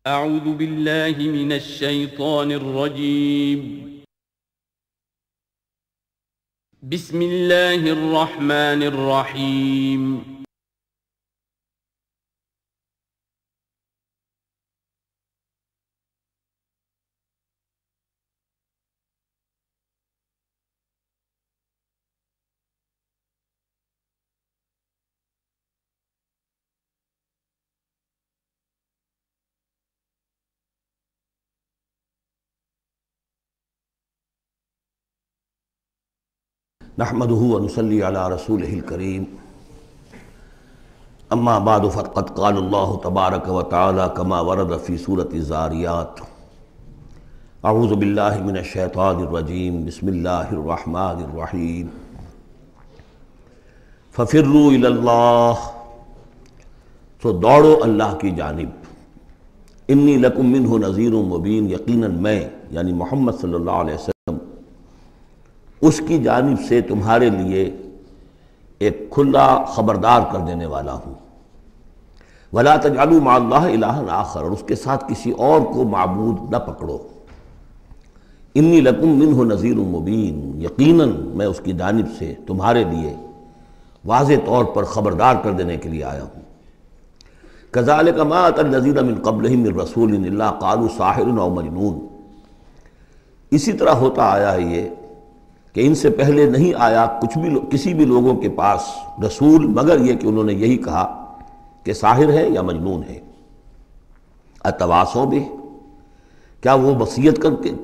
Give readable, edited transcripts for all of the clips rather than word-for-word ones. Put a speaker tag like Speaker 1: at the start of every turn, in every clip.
Speaker 1: اعوذ باللہ من الشیطان الرجیم بسم اللہ الرحمن الرحیم
Speaker 2: نحمده ونصلي على رسوله الكريم اما بعد فقد قال الله تبارك وتعالى كما ورد في سورة الزاريات اعوذ بالله من الشيطان الرجيم بسم الله الرحمن الرحيم ففروا الى الله تو دوڑو اللہ کی جانب انی لکم منہ نذیر مبین یقیناً میں یعنی محمد صلی اللہ علیہ وسلم اس کی جانب سے تمہارے لیے ایک کھلا خبردار کر دینے والا ہوں وَلَا تَجْعَلُوا مَعَ اللَّهِ إِلَٰهًا آخر اور اس کے ساتھ کسی اور کو معبود نہ پکڑو انی لکم منہ نذیر مبین یقیناً میں اس کی جانب سے تمہارے لیے واضح طور پر خبردار کر دینے کے لیے آیا ہوں كَذَلِكَ مَا أَتَى الَّذِينَ مِن قَبْلِهِم مِّن رَّسُولٍ إِلَّا قَالُوا سَاحِرٌ أَوْ مَجْنُونٌ اسی طرح ہوتا آیا ہے یہ کہ ان سے پہلے نہیں آیا کسی بھی لوگوں کے پاس رسول مگر یہ کہ انہوں نے یہی کہا کہ ساحر ہے یا مجنون ہے اتواصوا بہ کیا وہ وصیت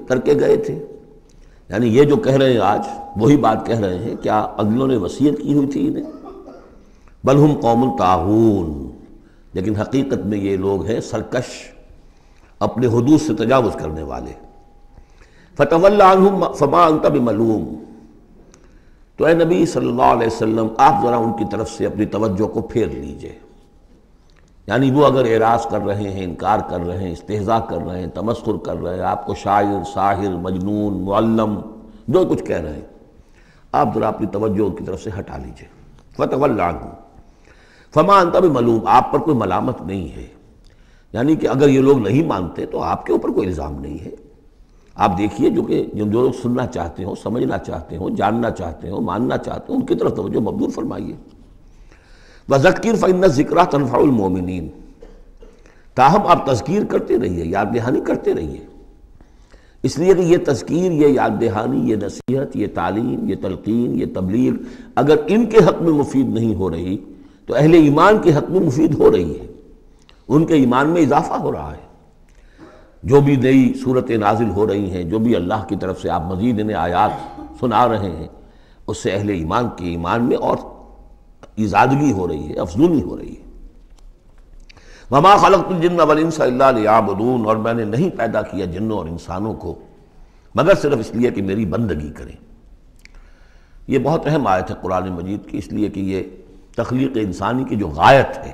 Speaker 2: کر کے گئے تھے یعنی یہ جو کہہ رہے ہیں آج وہی بات کہہ رہے ہیں کیا اگلوں نے وصیت کی ہوئی تھی انہیں بل ہم قوم طاغون لیکن حقیقت میں یہ لوگ ہیں سرکش اپنے حدود سے تجاوز کرنے والے فَتَوَلَّ عَنْهُمْ فَمَا أَنْتَ بِمَلُومٍ تو اے نبی صلی اللہ علیہ وسلم آپ ذرا ان کی طرف سے اپنی توجہ کو پھیر لیجئے یعنی وہ اگر اعراض کر رہے ہیں انکار کر رہے ہیں استہزاء کر رہے ہیں تمسخر کر رہے ہیں آپ کو شاعر ساحر مجنون معلم جو کچھ کہہ رہے ہیں آپ ذرا اپنی توجہ ان کی طرف سے ہٹا لیجئے فَتَوَلَّ عَنْهُمْ فَمَا أَنْتَ بِمَلُومٍ آپ پر کوئی ملامت نہیں ہے یعنی کہ اگر یہ لوگ نہیں مانتے تو آپ کے اوپر کوئی الزام نہیں ہے آپ دیکھیے جو لوگ سننا چاہتے ہوں سمجھنا چاہتے ہوں جاننا چاہتے ہوں ماننا چاہتے ہیں ان کی طرف توجہ مبذول فرمائیے وَذَكِّرْ فَإِنَّ الذِّكْرَىٰ تَنفَعُ الْمُؤْمِنِينَ تاہم آپ تذکیر کرتے رہیے یاد دہانی کرتے رہیے اس لیے کہ یہ تذکیر یہ یاد دہانی یہ نصیحت یہ تعلیم یہ تلقین یہ تبلیغ اگر ان کے حق میں مفید نہیں ہو رہی تو اہل ایمان کے حق میں مفید ہو رہی ہے ان کے ایمان میں اضافہ ہو رہا ہے جو بھی نئی صورتیں نازل ہو رہی ہیں جو بھی اللہ کی طرف سے آپ مزید انہیں آیات سنا رہے ہیں اس سے اہل ایمان کے ایمان میں اور ازادگی ہو رہی ہے افضولی ہو رہی ہے وَمَا خَلَقْتُ الْجِنَّ وَالْإِنسَ إِلَّا لِيَعْبُدُونَ اور میں نے نہیں پیدا کیا جنوں اور انسانوں کو مگر صرف اس لیے کہ میری بندگی کریں یہ بہت اہم آیت ہے قرآن مجید کی اس لیے کہ یہ تخلیق انسانی کی جو غایت ہے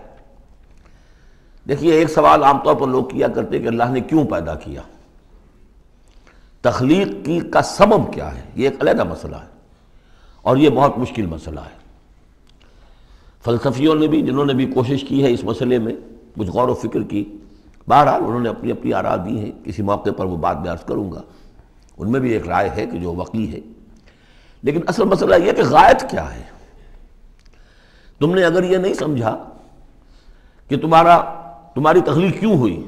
Speaker 2: دیکھیے ایک سوال عام طور پر لوگ کیا کرتے کہ اللہ نے کیوں پیدا کیا تخلیق کی کا سبب کیا ہے یہ ایک علیحدہ مسئلہ ہے اور یہ بہت مشکل مسئلہ ہے فلسفیوں نے بھی جنہوں نے بھی کوشش کی ہے اس مسئلے میں کچھ غور و فکر کی بہرحال انہوں نے اپنی اپنی آراء دی ہیں کسی موقع پر وہ بات میں عرض کروں گا ان میں بھی ایک رائے ہے کہ جو وقی ہے لیکن اصل مسئلہ یہ کہ غایت کیا ہے تم نے اگر یہ نہیں سمجھا کہ تمہاری تخلیق کیوں ہوئی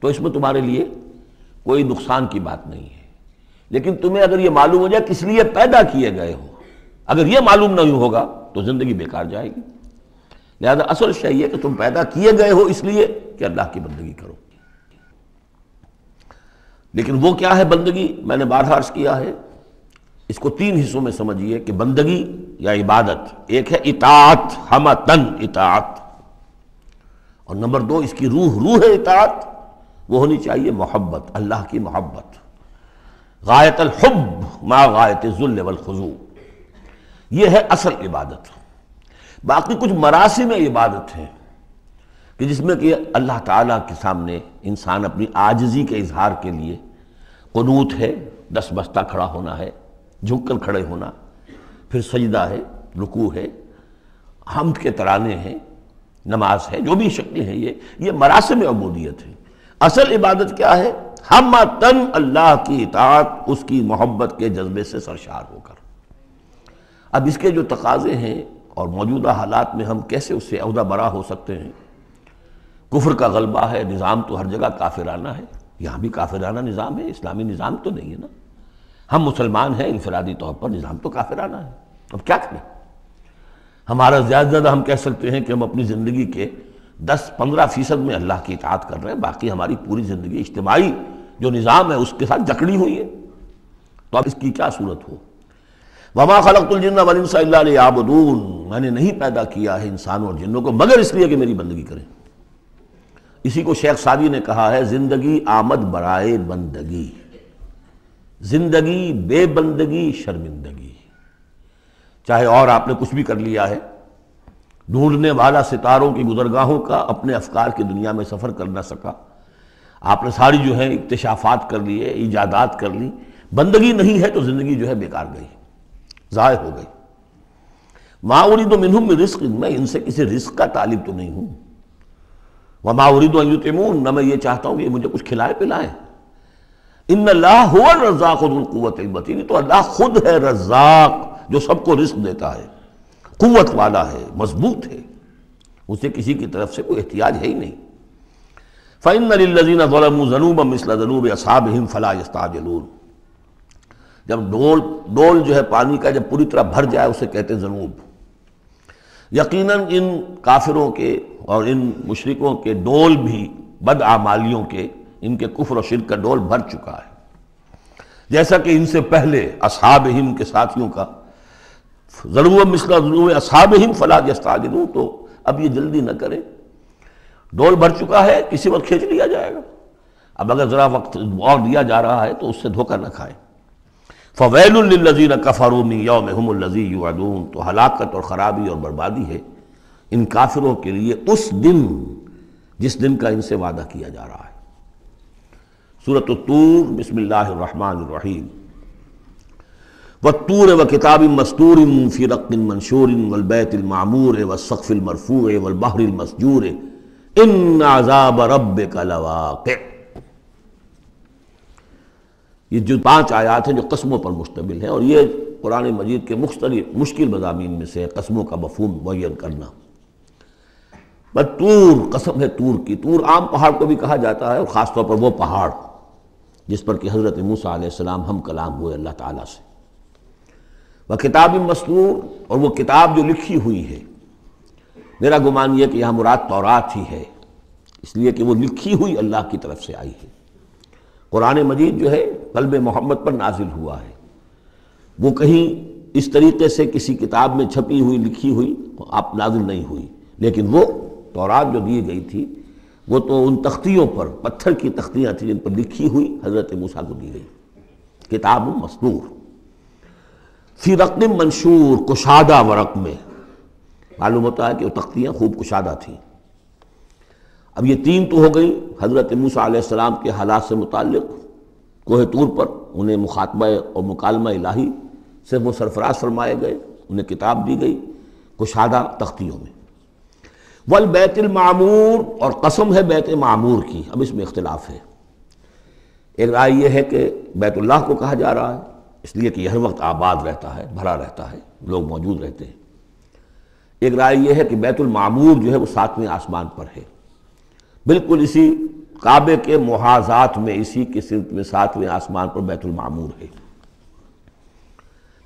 Speaker 2: تو اس میں تمہارے لیے کوئی نقصان کی بات نہیں ہے لیکن تمہیں اگر یہ معلوم ہو جائے کس لیے پیدا کیے گئے ہو اگر یہ معلوم نہیں ہوگا تو زندگی بیکار جائے گی لہذا اصل شے یہ کہ تم پیدا کیے گئے ہو اس لیے کہ اللہ کی بندگی کرو لیکن وہ کیا ہے بندگی میں نے بارہا عرض کیا ہے اس کو تین حصوں میں سمجھیے کہ بندگی یا عبادت ایک ہے اطاعت ہمتن اطاعت اور نمبر دو اس کی روح اطاعت وہ ہونی چاہیے محبت اللہ کی محبت غایت الحب ما غایت الذل والخضوع یہ ہے اصل عبادت باقی کچھ مراسم عبادت ہیں کہ جس میں کہ اللہ تعالیٰ کے سامنے انسان اپنی عاجزی کے اظہار کے لیے قنوت ہے دس بستہ کھڑا ہونا ہے جھک کر کھڑے ہونا پھر سجدہ ہے رکوع ہے حمد کے ترانے ہیں نماز ہے جو بھی شکلیں ہیں یہ مراسم عبودیت ہیں اصل عبادت کیا ہے؟ ہمتن اللہ کی اطاعت، اس کی محبت کے جذبے سے سرشار ہو کر۔ اب اس کے جو تقاضے ہیں اور موجودہ حالات میں ہم کیسے اس سے عہدہ برا ہو سکتے ہیں؟ کفر کا غلبہ ہے، نظام تو ہر جگہ کافرانہ ہے، یہاں بھی کافرانہ نظام ہے، اسلامی نظام تو نہیں ہے نا۔ ہم مسلمان ہیں، انفرادی طور پر نظام تو کافرانہ ہے، اب کیا کریں؟ ہمارا زیادہ زیادہ ہم کہہ سکتے ہیں کہ ہم اپنی زندگی کے 10-15% میں اللہ کی اطاعت کر رہے ہیں، باقی ہماری پوری زندگی اجتماعی جو نظام ہے اس کے ساتھ جکڑی ہوئی ہے، تو اب اس کی کیا صورت ہو؟ وَمَا خَلَقْتُ الْجِنَّ وَالْإِنسَ إِلَّا لِيَعْبُدُونَ، میں نے نہیں پیدا کیا ہے انسانوں اور جنوں کو مگر اس لیے کہ میری بندگی کریں۔ اسی کو شیخ سعدی نے کہا ہے، زندگی آمد برائے بندگی، زندگی بے بندگی شرمندگی۔ چاہے اور آپ نے کچھ بھی کر لیا ہے، ڈھونڈنے والا ستاروں کی گزرگاہوں کا اپنے افکار کی دنیا میں سفر کر نہ سکا، آپ نے ساری جو ہے اکتشافات کر لیے، ایجادات کر لی، بندگی نہیں ہے تو زندگی جو ہے بیکار گئی، ضائع ہو گئی۔ ما اريد منهم من رزق، میں ان سے کسی رزق کا طالب تو نہیں ہوں۔ وما اريد ان يطعمون، نہ میں یہ چاہتا ہوں کہ یہ مجھے کچھ کھلائے پلائیں۔ ان اللہ هو الرزاق ذو القوة المتین، تو اللہ خود ہے رزاق جو سب کو رزق دیتا ہے، قوت والا ہے، مضبوط ہے، اسے کسی کی طرف سے کوئی احتیاج ہے ہی نہیں۔ فإن للذین ظلموا ذنوبا مثل ذنوب اصحابہم فلا یستعجلون، جب ڈول جو ہے پانی کا جب پوری طرح بھر جائے اسے کہتے ہیں ذنوب۔ یقیناً ان کافروں کے اور ان مشرکوں کے ڈول بھی بدعمالیوں کے، ان کے کفر و شرک کا ڈول بھر چکا ہے، جیسا کہ ان سے پہلے اصحابہم کے ساتھیوں کا ذنوب مثل ذنوب اصحابہم فلا یستعجلون، تو اب یہ جلدی نہ کریں، ڈول بھر چکا ہے، کسی وقت کھینچ لیا جائے گا، اب اگر ذرا وقت اور دیا جا رہا ہے تو اس سے دھوکہ نہ کھائیں۔ فویل للذین کفروا من یومہم الذی یوعدون، تو ہلاکت اور خرابی اور بربادی ہے ان کافروں کے لیے اس دن جس دن کا ان سے وعدہ کیا جا رہا ہے۔ سورۃ الطور، بسم اللہ الرحمن الرحیم۔ والطور وکتاب مسطور فی رق منشور والبیت المعمور والسقف المرفوع والبحر المسجور ان عذاب ربک لواقع۔ یہ جو 5 آیات ہیں جو قسموں پر مشتمل ہیں، اور یہ قرآن مجید کے مختلف مشکل مضامین میں سے قسموں کا مفہوم معین کرنا۔ بس طور، قسم ہے طور کی، طور عام پہاڑ کو بھی کہا جاتا ہے، اور خاص طور پر وہ پہاڑ جس پر کہ حضرت موسیٰ علیہ السلام ہم کلام ہوئے اللہ تعالیٰ سے۔ وہ کتاب مسطور، اور وہ کتاب جو لکھی ہوئی ہے، میرا گمان یہ کہ یہاں مراد تورات ہی ہے، اس لیے کہ وہ لکھی ہوئی اللہ کی طرف سے آئی ہے۔ قرآن مجید جو ہے قلب محمد پر نازل ہوا ہے، وہ کہیں اس طریقے سے کسی کتاب میں چھپی ہوئی لکھی ہوئی آپ نازل نہیں ہوئی، لیکن وہ تورات جو دی گئی تھی وہ تو ان تختیوں پر، پتھر کی تختیاں تھیں جن پر لکھی ہوئی حضرت موسیٰ کو دی گئی، کتاب مسطور فی رق منشور، کشادہ ورق میں، معلوم ہوتا ہے کہ وہ تختیاں خوب کشادہ تھیں۔ اب یہ 3 تو ہو گئی حضرت موسیٰ علیہ السلام کے حالات سے متعلق، کوہ طور پر انہیں مخاطبہ اور مکالمہ الہی سے وہ سرفراز فرمائے گئے، انہیں کتاب دی گئی کشادہ تختیوں میں۔ والبیت المعمور، اور قسم ہے بیت معمور کی، اب اس میں اختلاف ہے۔ ایک رائے یہ ہے کہ بیت اللہ کو کہا جا رہا ہے اس لیے کہ یہ ہر وقت آباد رہتا ہے، بھرا رہتا ہے، لوگ موجود رہتے ہیں۔ ایک رائے یہ ہے کہ بیت المعمور جو ہے وہ 7ویں آسمان پر ہے، بالکل اسی کعبے کے محاذات میں، اسی کے سمت میں 7ویں آسمان پر بیت المعمور ہے۔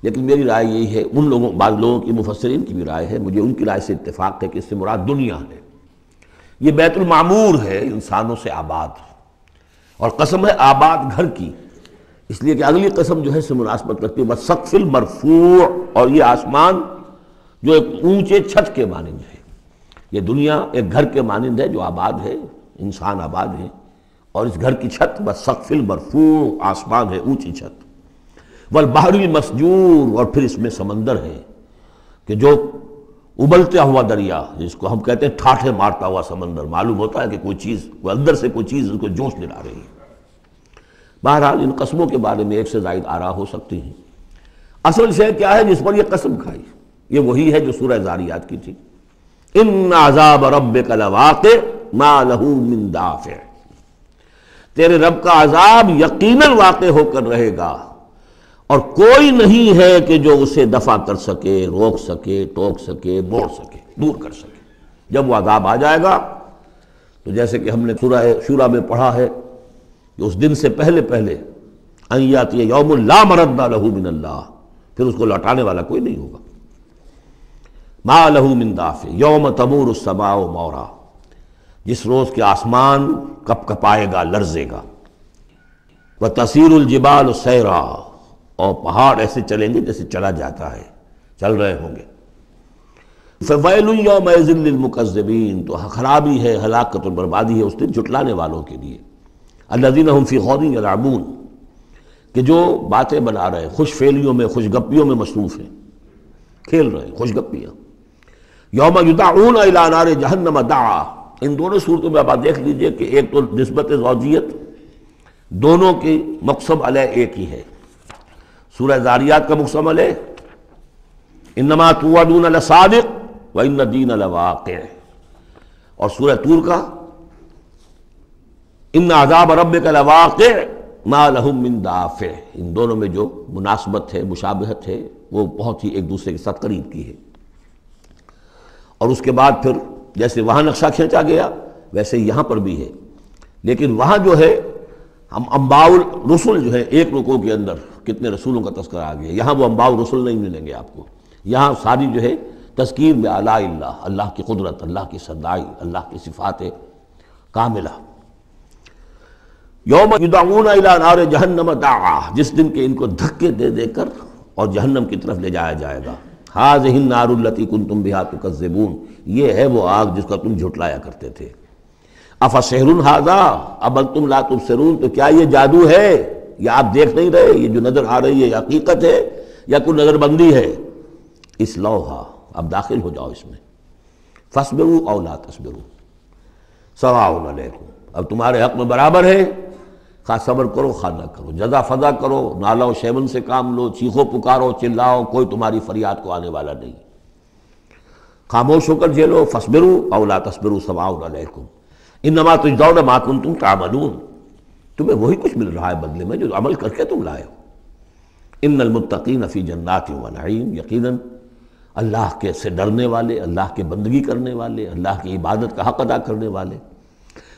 Speaker 2: لیکن میری رائے یہی ہے، ان لوگوں، بعض لوگوں کی مفسرین کی بھی رائے ہے، مجھے ان کی رائے سے اتفاق ہے کہ اس سے مراد دنیا ہے، یہ بیت المعمور ہے انسانوں سے آباد، اور قسم ہے آباد گھر کی، اس لیے کہ اگلی قسم جو ہے اس سے مناسبت رکھتی ہے والسقف المرفوع، اور یہ آسمان جو ایک اونچے چھت کے مانند ہے، یہ دنیا ایک گھر کے مانند ہے جو آباد ہے، انسان آباد ہے، اور اس گھر کی چھت والسقف المرفوع، آسمان ہے اونچی چھت، والبحر المسجور، اور پھر اس میں سمندر ہے کہ جو ابلتا ہوا دریا، جس کو ہم کہتے ہیں ٹھاٹھے مارتا ہوا سمندر، معلوم ہوتا ہے کہ کوئی چیز، کوئی اندر سے کوئی چیز اس کو جوش دلا رہی ہے۔ بہرحال ان قسموں کے بارے میں ایک سے زائد آراء ہو سکتی ہیں، اصل شے کیا ہے جس پر یہ قسم کھائی، یہ وہی ہے جو سورہ ذاریات کی تھی، ان عذاب ربک لواقع ما له من دافع۔ تیرے رب کا عذاب یقیناً واقع ہو کر رہے گا، اور کوئی نہیں ہے کہ جو اسے دفع کر سکے، روک سکے، ٹوک سکے، موڑ سکے، دور کر سکے۔ جب وہ عذاب آ جائے گا تو جیسے کہ ہم نے سورہ شورى میں پڑھا ہے کہ اس دن سے پہلے ان یاتی یوم لا مرد لہ من اللہ، پھر اس کو لوٹانے والا کوئی نہیں ہوگا۔ ما لہ من دافع یوم تمور السماء مورا، جس روز کے آسمان کپ کپائے گا، لرزے گا۔ وتسیر الجبال سیرا، اور پہاڑ ایسے چلیں گے جیسے چلا جاتا ہے، چل رہے ہوں گے۔ فویل یومئذ للمکذبین، تو خرابی ہے، ہلاکت اور بربادی ہے اس دن جھٹلانے والوں کے لیے۔ الذین هم فی خوض یلعبون، کہ جو باتیں بنا رہے ہیں، خوش فعلیوں میں، خوش گپیوں میں مصروف ہیں، کھیل رہے ہیں خوش گپیاں۔ یوم یدعون الی نار جہنم دعا، ان دونوں صورتوں میں آپ دیکھ لیجئے کہ ایک تو نسبت زوجیت، دونوں کی مقسم علیہ ایک ہی ہے۔ سورہ ذاریات کا مقسم علیہ انما توعدون لصادق وان الدین لواقع، اور سورہ طور کا ان عذاب ربک لواقع ما لہم من دافع، ان دونوں میں جو مناسبت ہے، مشابہت ہے، وہ بہت ہی ایک دوسرے کے ساتھ قریب کی ہے۔ اور اس کے بعد پھر جیسے وہاں نقشہ کھینچا گیا ویسے یہاں پر بھی ہے، لیکن وہاں جو ہے ہم انباء الرسل جو ہے ایک رکوع کے اندر کتنے رسولوں کا تذکرہ آ گیا، یہاں وہ انباء الرسل نہیں ملیں گے آپ کو، یہاں ساری جو ہے تذکیر بآلاء اللہ، اللہ کی قدرت، اللہ کی صدائی، اللہ کی صفات کاملہ۔ یوم یدعون الی نار جہنم دعا، جس دن کہ ان کو دھکے دے دے کر اور جہنم کی طرف لے جایا جائے گا۔ ھذہ النار التی کنتم بہا تکذبون، یہ ہے وہ آگ جس کا تم جھٹلایا کرتے تھے۔ افسحر ھذا ام انتم لا تبصرون، تو کیا یہ جادو ہے یا آپ دیکھ نہیں رہے، یہ جو نظر آ رہی ہے یہ حقیقت ہے یا کوئی نظر بندی ہے؟ اصلوھا، اب داخل ہو جاؤ اس میں۔ فاصبروا او لا تصبروا سواء علیکم، اب تمہارے حق میں برابر ہے، خواہ صبر کرو خواہ نہ کرو، جزا فضا کرو، نالا و شیون سے کام لو، چیخو پکارو، چلاؤ، کوئی تمہاری فریاد کو آنے والا نہیں، خاموش ہو کر جھیلو۔ فاصبروا او لا تصبروا سواء علیکم انما تجزون ما کنتم تعملون، تمہیں وہی کچھ مل رہا ہے بدلے میں جو عمل کر کے تم لائے ہو۔ ان المتقین فی جنات و نعیم، یقیناً اللہ کے سے ڈرنے والے، اللہ کے بندگی کرنے والے، اللہ کی عبادت کا حق ادا کرنے والے،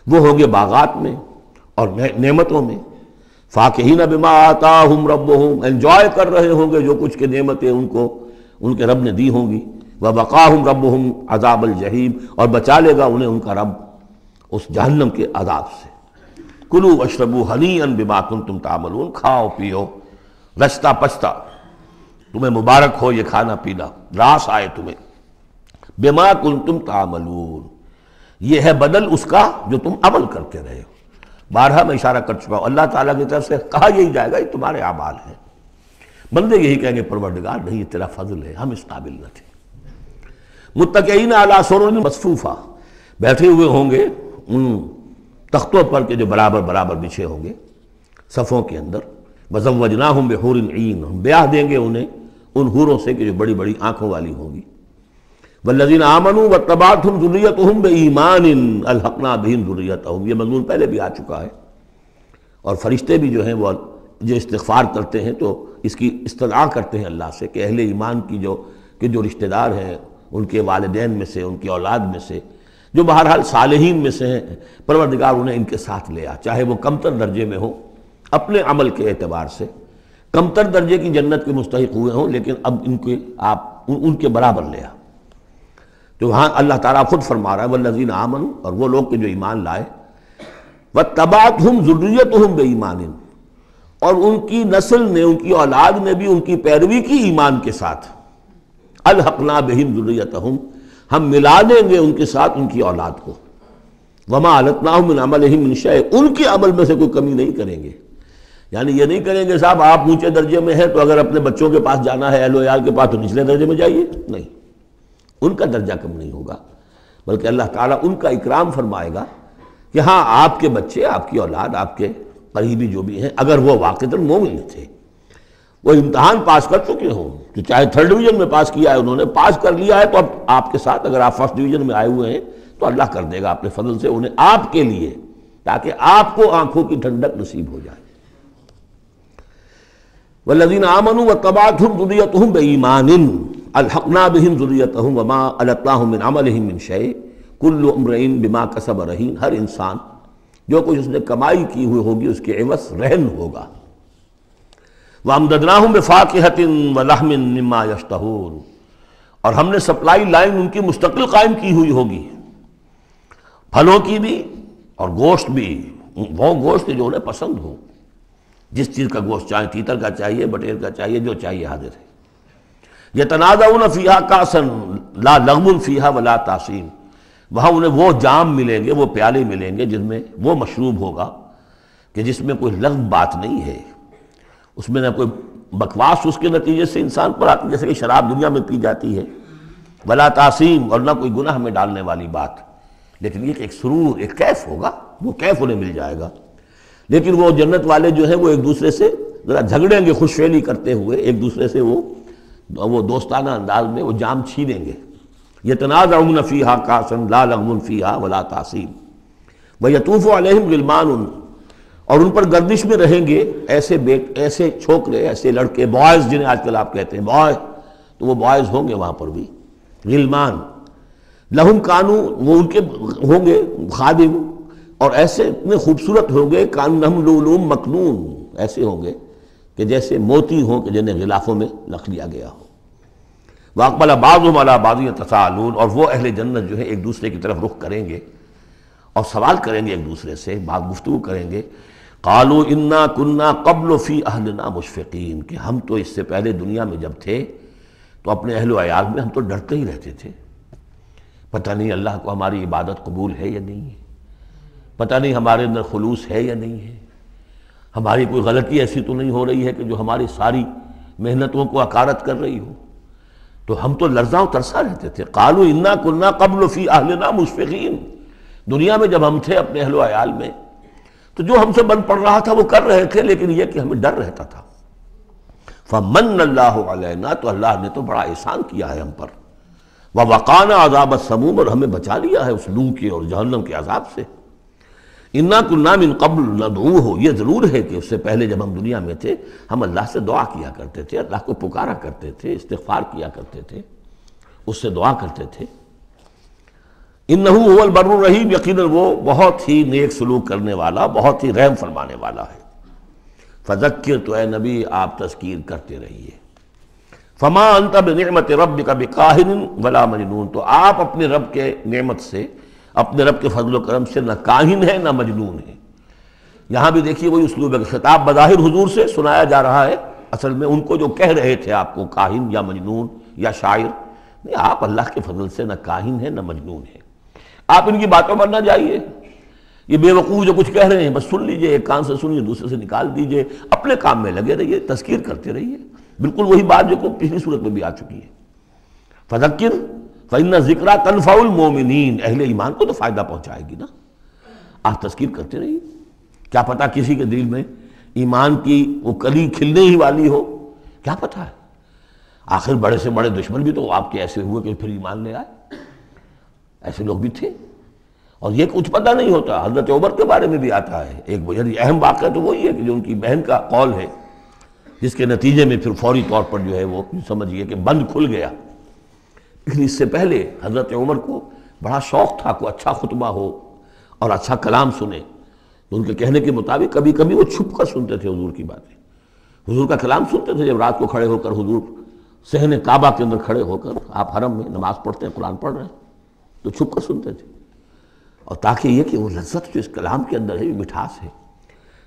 Speaker 2: وہ ہوں گے باغات میں اور نعمتوں میں۔ فاکہین بما آتاہم ربہم، انجوائے کر رہے ہوں گے جو کچھ کہ نعمتیں ان کو ان کے رب نے دی ہوں گی۔ ووقاہم ربہم عذاب الجحیم، اور بچا لے گا انہیں ان کا رب اس جہنم کے عذاب سے۔ کلوا واشربوا ہنیئا بما کنتم تعملون، کھاؤ پیو رچتا پچتا، تمہیں مبارک ہو یہ کھانا پینا، راس آئے تمہیں۔ بما کنتم تعملون، یہ ہے بدل اس کا جو تم عمل کرتے رہے ہو۔ بارہا میں اشارہ کر چکا ہوں، اللہ تعالیٰ کی طرف سے کہا یہی جائے گا یہ تمہارے اعمال ہیں۔ بندے یہی کہیں گے پروردگار نہیں، یہ تیرا فضل ہے، ہم اس قابل نہ تھے۔ متکئین علی سرر مصفوفہ، بیٹھے ہوئے ہوں گے ان تختوں پر کے جو برابر برابر بچھے ہوں گے صفوں کے اندر۔ وزوجناہم بحور عین، ہم بیاہ دیں گے انہیں ان حوروں سے کہ جو بڑی بڑی آنکھوں والی ہوں گی۔ والذین آمنوا واتبعتہم ذریتہم بایمان الحقنا بہم ذریتہم، یہ مضمون پہلے بھی آ چکا ہے۔ اور فرشتے بھی جو ہیں وہ جو استغفار کرتے ہیں تو اس کی استدعا کرتے ہیں اللہ سے کہ اہل ایمان کی جو رشتہ دار ہیں، ان کے والدین میں سے، ان کی اولاد میں سے، جو بہرحال صالحین میں سے ہیں، پروردگار انہیں ان کے ساتھ لے آ، چاہے وہ کمتر درجے میں ہوں اپنے عمل کے اعتبار سے، کمتر درجے کی جنت کے مستحق ہوئے ہوں، لیکن اب ان کے برابر لے آ۔ تو ہاں اللہ تعالیٰ خود فرما رہا ہے والذین آمنوا، اور وہ لوگ کہ جو ایمان لائے، واتبعتہم ذریتہم بایمان، اور ان کی نسل نے، ان کی اولاد نے بھی ان کی پیروی کی ایمان کے ساتھ۔ الحقنا بہم ذریتہم، ہم ملا دیں گے ان کے ساتھ ان کی اولاد کو۔ وما التناہم من عملہم من شیء، ان کے عمل میں سے کوئی کمی نہیں کریں گے۔ یعنی یہ نہیں کریں گے صاحب آپ اونچے درجے میں ہیں تو اگر اپنے بچوں کے پاس جانا ہے، اہل و عیال کے پاس، تو نچلے درجے میں جائیے، نہیں، ان کا درجہ کم نہیں ہوگا، بلکہ اللہ تعالیٰ ان کا اکرام فرمائے گا کہ ہاں آپ کے بچے، آپ کی اولاد، آپ کے قریبی جو بھی ہیں، اگر وہ واقعتاً مومن تھے، وہ امتحان پاس کر چکے ہوں، تو چاہے 3rd ڈویژن میں پاس کیا ہے انہوں نے، پاس کر لیا ہے، تو اب آپ کے ساتھ اگر آپ 1st ڈویژن میں آئے ہوئے ہیں تو اللہ کر دے گا اپنے فضل سے انہیں آپ کے لیے تاکہ آپ کو آنکھوں کی ٹھنڈک نصیب ہو جائے۔ والذین آمنوا واتبعتهم ذریتهم بإیمان الحقنا بهم ذریتهم وما ألتناهم من عملهم من شیء کل امرئ بما کسب رہین، ہر انسان جو کچھ اس نے کمائی کی ہوئی ہوگی اس کے عوض رہن ہوگا۔ وَأَمْدَدْنَاهُمْ بِفَاكِهَةٍ وَلَحْمٍ مِّمَّا يَشْتَهُونَ، اور ہم نے سپلائی لائن ان کی مستقل قائم کی ہوئی ہوگی، پھلوں کی بھی اور گوشت بھی، وہ گوشت جو انہیں پسند ہو، جس چیز کا گوشت چاہے، تیتر کا چاہیے، بٹیر کا چاہیے، جو چاہیے حاضر ہے۔ یتنازعون فیہا کاسا لا لغو فیہا ولا تاثیم، وہاں انہیں وہ جام ملیں گے، وہ پیالے ملیں گے جن میں وہ مشروب ہوگا کہ جس میں کوئی لغو بات نہیں ہے، اس میں نہ کوئی بکواس اس کے نتیجے سے انسان پر آتی جیسے کہ شراب دنیا میں پی جاتی ہے، ولا تاثیم، اور نہ کوئی گناہ میں ڈالنے والی بات، لیکن یہ کہ ایک سرور، ایک کیف ہوگا، وہ کیف انہیں مل جائے گا۔ لیکن وہ جنت والے جو ہیں وہ ایک دوسرے سے ذرا جھگڑیں گے، خوش فہمی کرتے ہوئے ایک دوسرے سے وہ دوستانہ انداز میں وہ جام چھینیں گے۔ یتنازعون فیہا کاسا لا لغو فیہا ولا تاثیم ویطوف علیہم غلمان، اور ان پر گردش میں رہیں گے ایسے چھوکرے، ایسے لڑکے، بوائز جنہیں آج کل آپ کہتے ہیں بوائے، تو وہ بوائز ہوں گے وہاں پر بھی، غلمان لہم کانو، وہ ان کے ہوں گے خادم، اور ایسے اتنے خوبصورت ہوں گے کانہم لؤلؤ مکنون، ایسے ہوں گے کہ جیسے موتی ہوں کہ جنہیں غلافوں میں رکھ لیا گیا ہو۔ واقبل بعضهم على بعض يتساءلون، اور وہ اہل جنت جو ہے ایک دوسرے کی طرف رخ کریں گے اور سوال کریں گے ایک دوسرے سے، بات گفتگو کریں گے، قالوا انا كنا قبل في اهلنا مشفقین، کہ ہم تو اس سے پہلے دنیا میں جب تھے تو اپنے اہل و عیال میں ہم تو ڈرتے ہی رہتے تھے، پتہ نہیں اللہ کو ہماری عبادت قبول ہے یا نہیں ہے، پتہ نہیں ہمارے اندر خلوص ہے یا نہیں ہے، ہماری کوئی غلطی ایسی تو نہیں ہو رہی ہے کہ جو ہماری ساری محنتوں کو اکارت کر رہی ہو، تو ہم تو لرزاں و ترسا رہتے تھے۔ قالوا انا كنا قبل في اهلنا مشفقین، دنیا میں جب ہم تھے اپنے اہل و عیال میں تو جو ہم سے بن پڑ رہا تھا وہ کر رہے تھے، لیکن یہ کہ ہمیں ڈر رہتا تھا۔ فمن اللہ علینا، تو اللہ نے تو بڑا احسان کیا ہے ہم پر، ووقانا عذاب السموم، اور ہمیں بچا لیا ہے اس لو کے اور جہنم کے عذاب سے۔ انا كنا من قبل ندعوہ، یہ ضرور ہے کہ اس سے پہلے جب ہم دنیا میں تھے ہم اللہ سے دعا کیا کرتے تھے، اللہ کو پکارا کرتے تھے، استغفار کیا کرتے تھے، اس سے دعا کرتے تھے۔ انہ هو البر الرحیم، یقیناً وہ بہت ہی نیک سلوک کرنے والا، بہت ہی رحم فرمانے والا ہے۔ فذکر، تو اے نبی آپ تذکیر کرتے رہیے۔ فما انت بنعمت ربک بکاہن ولا مجنون، تو آپ اپنے رب کے نعمت سے، اپنے رب کے فضل و کرم سے نہ کاہن ہے نہ مجنون ہے۔ یہاں بھی دیکھیے وہی اسلوب ہے، خطاب بظاہر حضور سے سنایا جا رہا ہے، اصل میں ان کو جو کہہ رہے تھے آپ کو کاہن یا مجنون یا شاعر، نہیں، آپ اللہ کے فضل سے نہ کاہن ہے نہ مجنون ہے، آپ ان کی باتوں پر نہ جائیے، یہ بے وقوف جو کچھ کہہ رہے ہیں بس سن لیجئے، ایک کان سے سنیے دوسرے سے نکال دیجئے، اپنے کام میں لگے رہیے، تذکیر کرتے رہیے، بالکل وہی بات جو پچھلی صورت میں بھی آ چکی ہے۔ فذکر فإن ذکریٰ تنفع المؤمنین، اہل ایمان کو تو فائدہ پہنچائے گی نا، آپ تذکیر کرتے رہیے، کیا پتہ کسی کے دل میں ایمان کی وہ کلی کھلنے ہی والی ہو، کیا پتہ ہے، آخر بڑے سے بڑے دشمن بھی تو آپ کے ایسے ہوئے کہ پھر ایمان لے آئے، ایسے لوگ بھی تھے، اور یہ کچھ پتہ نہیں ہوتا۔ حضرت عمر کے بارے میں بھی آتا ہے ایک اہم واقعہ، تو وہی ہے کہ جو ان کی بہن کا قول ہے، جس کے نتیجے میں پھر فوری طور پر جو ہے وہ سمجھیے کہ بند کھل گیا، لیکن اس سے پہلے حضرت عمر کو بڑا شوق تھا کوئی اچھا خطبہ ہو اور اچھا کلام سنے، تو ان کے کہنے کے مطابق کبھی کبھی وہ چھپ کر سنتے تھے حضور کی باتیں، حضور کا کلام سنتے تھے جب رات کو کھڑے ہو کر حضور صحن کعبہ کے اندر کھڑے ہو کر، آپ حرم میں نماز پڑھتے ہیں، قرآن پڑھ رہے ہیں، تو چھپ کر سنتے تھے، اور تاکہ یہ کہ وہ لذت جو اس کلام کے اندر ہے، یہ مٹھاس ہے،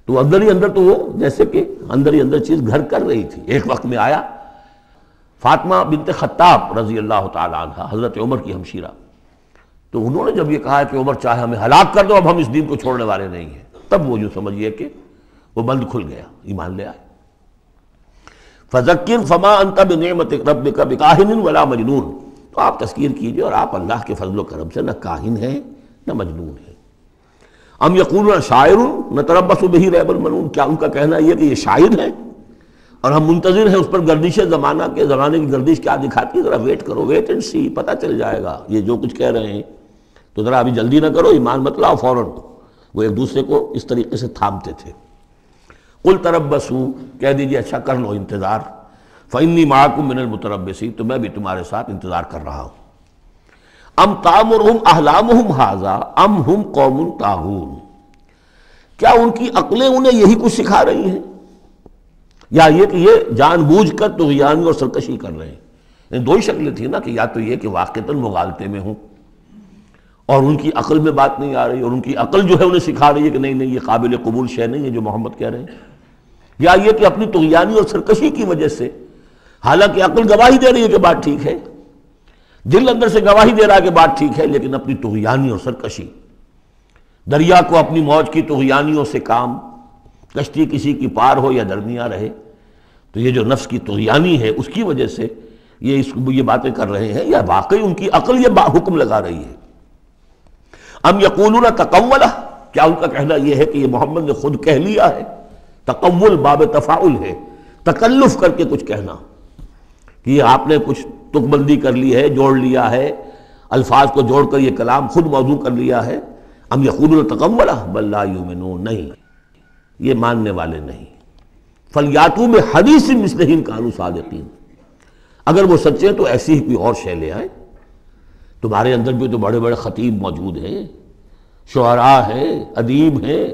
Speaker 2: تو اندر ہی اندر تو وہ جیسے کہ اندر ہی اندر چیز گھر کر رہی تھی۔ ایک وقت میں آیا فاطمہ بنت خطاب رضی اللہ تعالی عنہ، حضرت عمر کی ہمشیرہ، تو انہوں نے جب یہ کہا کہ عمر چاہے ہمیں ہلاک کر دو، اب ہم اس دین کو چھوڑنے والے نہیں ہیں، تب وہ یوں سمجھیے کہ وہ بند کھل گیا، ایمان لے آئے۔ فذکر فما انت بنعمت ربک بکاہن ولا مجنون، تو آپ تذکیر کیجئے اور آپ اللہ کے فضل و کرم سے نہ کاہن ہیں نہ مجنون ہیں۔ ام یقولون شاعر نتربص بہ ریب المنون، کیا ان کا کہنا یہ کہ یہ شاعر ہیں اور ہم منتظر ہیں اس پر گردش زمانہ کے، زمانے کی گردش کیا دکھاتی ہے، ذرا ویٹ کرو، ویٹ اینڈ سی، پتہ چل جائے گا، یہ جو کچھ کہہ رہے ہیں تو ذرا ابھی جلدی نہ کرو، ایمان مت لاؤ فوراً، وہ ایک دوسرے کو اس طریقے سے تھامتے تھے۔ قل تربصوا، کہہ دیجیے اچھا کر لو انتظار، فإنی معکم من المتربصین، تو میں بھی تمہارے ساتھ انتظار کر رہا ہوں۔ ام تامرہم احلامہم ھذا ام ہم قوم طاغون، کیا ان کی عقلیں انہیں یہی کچھ سکھا رہی ہیں، یا یہ کہ یہ جان بوجھ کر طغیانی اور سرکشی کر رہے ہیں؟ دو ہی شکلیں تھیں نا، کہ یا تو یہ کہ واقعتاً مغالطے میں ہوں اور ان کی عقل میں بات نہیں آ رہی، اور ان کی عقل جو ہے انہیں سکھا رہی ہے کہ نہیں نہیں یہ قابل قبول شے نہیں ہے جو محمد کہہ رہے ہیں، یا یہ کہ اپنی طغیانی اور سرکشی کی وجہ سے، حالانکہ عقل گواہی دے رہی ہے کہ بات ٹھیک ہے، دل اندر سے گواہی دے رہا ہے کہ بات ٹھیک ہے، لیکن اپنی طغیانی اور سرکشی، دریا کو اپنی موج کی طغیانیوں سے کام، کشتی کسی کی پار ہو یا درمیان رہے، تو یہ جو نفس کی طغیانی ہے اس کی وجہ سے یہ باتیں کر رہے ہیں، یا واقعی ان کی عقل یہ حکم لگا رہی ہے؟ ام یقولون تقولہ، کیا ان کا کہنا یہ ہے کہ یہ محمد نے خود کہہ لیا ہے؟ تقول باب تفاعل ہے، تکلف کر کے کچھ کہنا، کہ یہ آپ نے کچھ تک بندی کر لی ہے، جوڑ لیا ہے، الفاظ کو جوڑ کر یہ کلام خود موضوع کر لیا ہے۔ ام یقولون تقولہ بل لا یؤمنون، نہیں یہ ماننے والے نہیں۔ فلیاتوا بحدیث مثلہ ان کانوا صادقین، اگر وہ سچے ہیں تو ایسی ہی کوئی اور شے لے آئے۔ تمہارے اندر بھی تو بڑے بڑے خطیب موجود ہیں، شعراء ہیں، ادیب ہیں،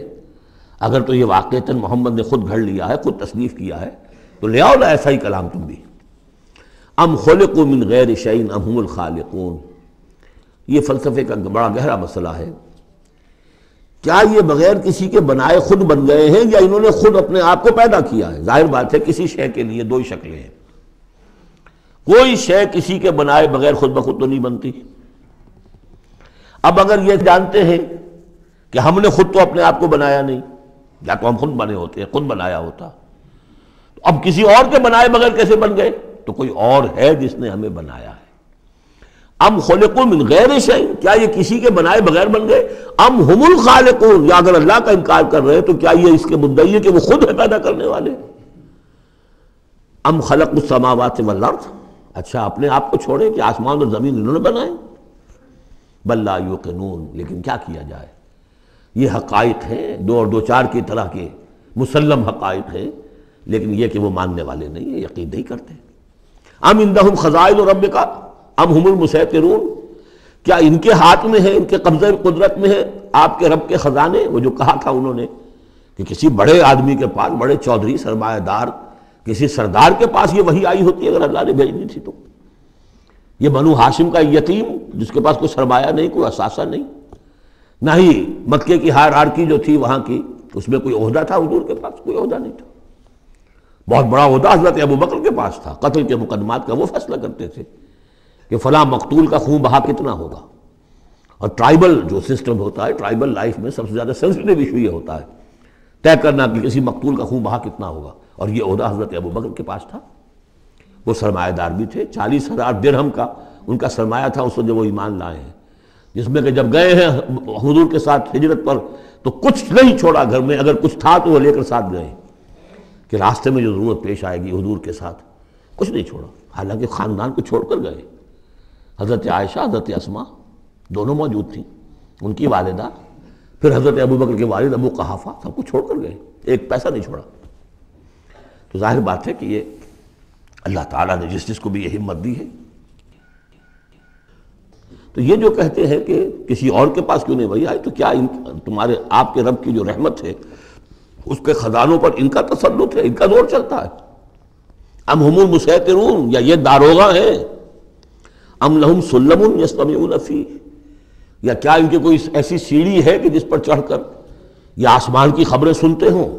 Speaker 2: اگر تو یہ واقعتاً محمد نے خود گھڑ لیا ہے، خود تصنیف کیا ہے، تو لے آؤ نا ایسا ہی کلام تم بھی۔ ام خلقوا من غیر شیء ام هم الخالقون، یہ فلسفے کا بڑا گہرا مسئلہ ہے۔ کیا یہ بغیر کسی کے بنائے خود بن گئے ہیں، یا انہوں نے خود اپنے آپ کو پیدا کیا ہے؟ ظاہر بات ہے کسی شے کے لیے دو ہی شکلیں ہیں، کوئی شے کسی کے بنائے بغیر خود بخود تو نہیں بنتی۔ اب اگر یہ جانتے ہیں کہ ہم نے خود تو اپنے آپ کو بنایا نہیں، یا تو ہم خود بنے ہوتے ہیں، خود بنایا ہوتا، تو اب کسی اور کے بنائے بغیر کیسے بن گئے؟ تو کوئی اور ہے جس نے ہمیں بنایا ہے۔ ام خلقوا من غیر شیء، کیا یہ کسی کے بنائے بغیر بن گئے؟ ام ہم الخالقون، یا اگر اللہ کا انکار کر رہے ہیں تو کیا یہ اس کے مدعی ہے کہ وہ خود ہے پیدا کرنے والے؟ ام خلقوا السماوات والارض، اچھا اپنے آپ کو چھوڑے کہ آسمان اور زمین انہوں نے بنائے؟ بل لا یوقنون، لیکن کیا کیا جائے، یہ حقائق ہیں، دو اور دو چار کی طرح کے مسلم حقائق ہیں، لیکن یہ کہ وہ ماننے والے نہیں ہیں، یقین نہیں کرتے۔ ام عندہم خزائن ربک ام ہم المسیطرون، کیا ان کے ہاتھ میں ہے، ان کے قبضہ قدرت میں ہے آپ کے رب کے خزانے؟ وہ جو کہا تھا انہوں نے کہ کسی بڑے آدمی کے پاس، بڑے چودھری سرمایہ دار کسی سردار کے پاس یہ وحی آئی ہوتی ہے اگر اللہ نے بھیجنی تھی تو۔ یہ بنو ہاشم کا یتیم جس کے پاس کوئی سرمایہ نہیں، کوئی اثاثہ نہیں، نہ ہی مکے کی ہائرارکی جو تھی وہاں کی اس میں کوئی عہدہ تھا، حضور کے پاس کوئی عہدہ نہیں تھا۔ بہت بڑا عہدہ حضرت ابو بکر کے پاس تھا، قتل کے مقدمات کا وہ فیصلہ کرتے تھے کہ فلاں مقتول کا خون بہا کتنا ہوگا، اور ٹرائبل جو سسٹم ہوتا ہے، ٹرائبل لائف میں سب سے زیادہ سینسٹیو ایشو یہ ہوتا ہے طے کرنا کہ کسی مقتول کا خون بہا کتنا ہوگا، اور یہ عہدہ حضرت ابو بکر کے پاس تھا۔ وہ سرمایہ دار بھی تھے، 40,000 درہم کا ان کا سرمایہ تھا اس وقت جب وہ ایمان لائے ہیں، جس میں کہ جب گئے ہیں حضور کے ساتھ ہجرت پر تو کچھ نہیں چھوڑا گھر میں، اگر کچھ تھا تو وہ لے کر ساتھ گئے کہ راستے میں جو ضرورت پیش آئے گی حضور کے ساتھ، کچھ نہیں چھوڑا، حالانکہ خاندان کو چھوڑ کر گئے۔ حضرت عائشہ، حضرت اسماء دونوں موجود تھیں، ان کی والدہ، پھر حضرت ابو بکر کے والد ابو قحافہ، سب کو چھوڑ کر گئے، ایک پیسہ نہیں چھوڑا۔ تو ظاہر بات ہے کہ یہ اللہ تعالیٰ نے جس کو بھی یہ ہمت دی ہے۔ تو یہ جو کہتے ہیں کہ کسی اور کے پاس کیوں نہیں وہی آئی، تو کیا تمہارے آپ کے رب کی جو رحمت ہے اس کے خزانوں پر ان کا تسلط ہے، ان کا زور چلتا ہے؟ ام ہم المسیطرون، یا یہ داروغہ ہیں؟ ام لہم سلم یستمعون فیہ، یا کیا ان کے کوئی ایسی سیڑھی ہے کہ جس پر چڑھ کر یہ آسمان کی خبریں سنتے ہوں؟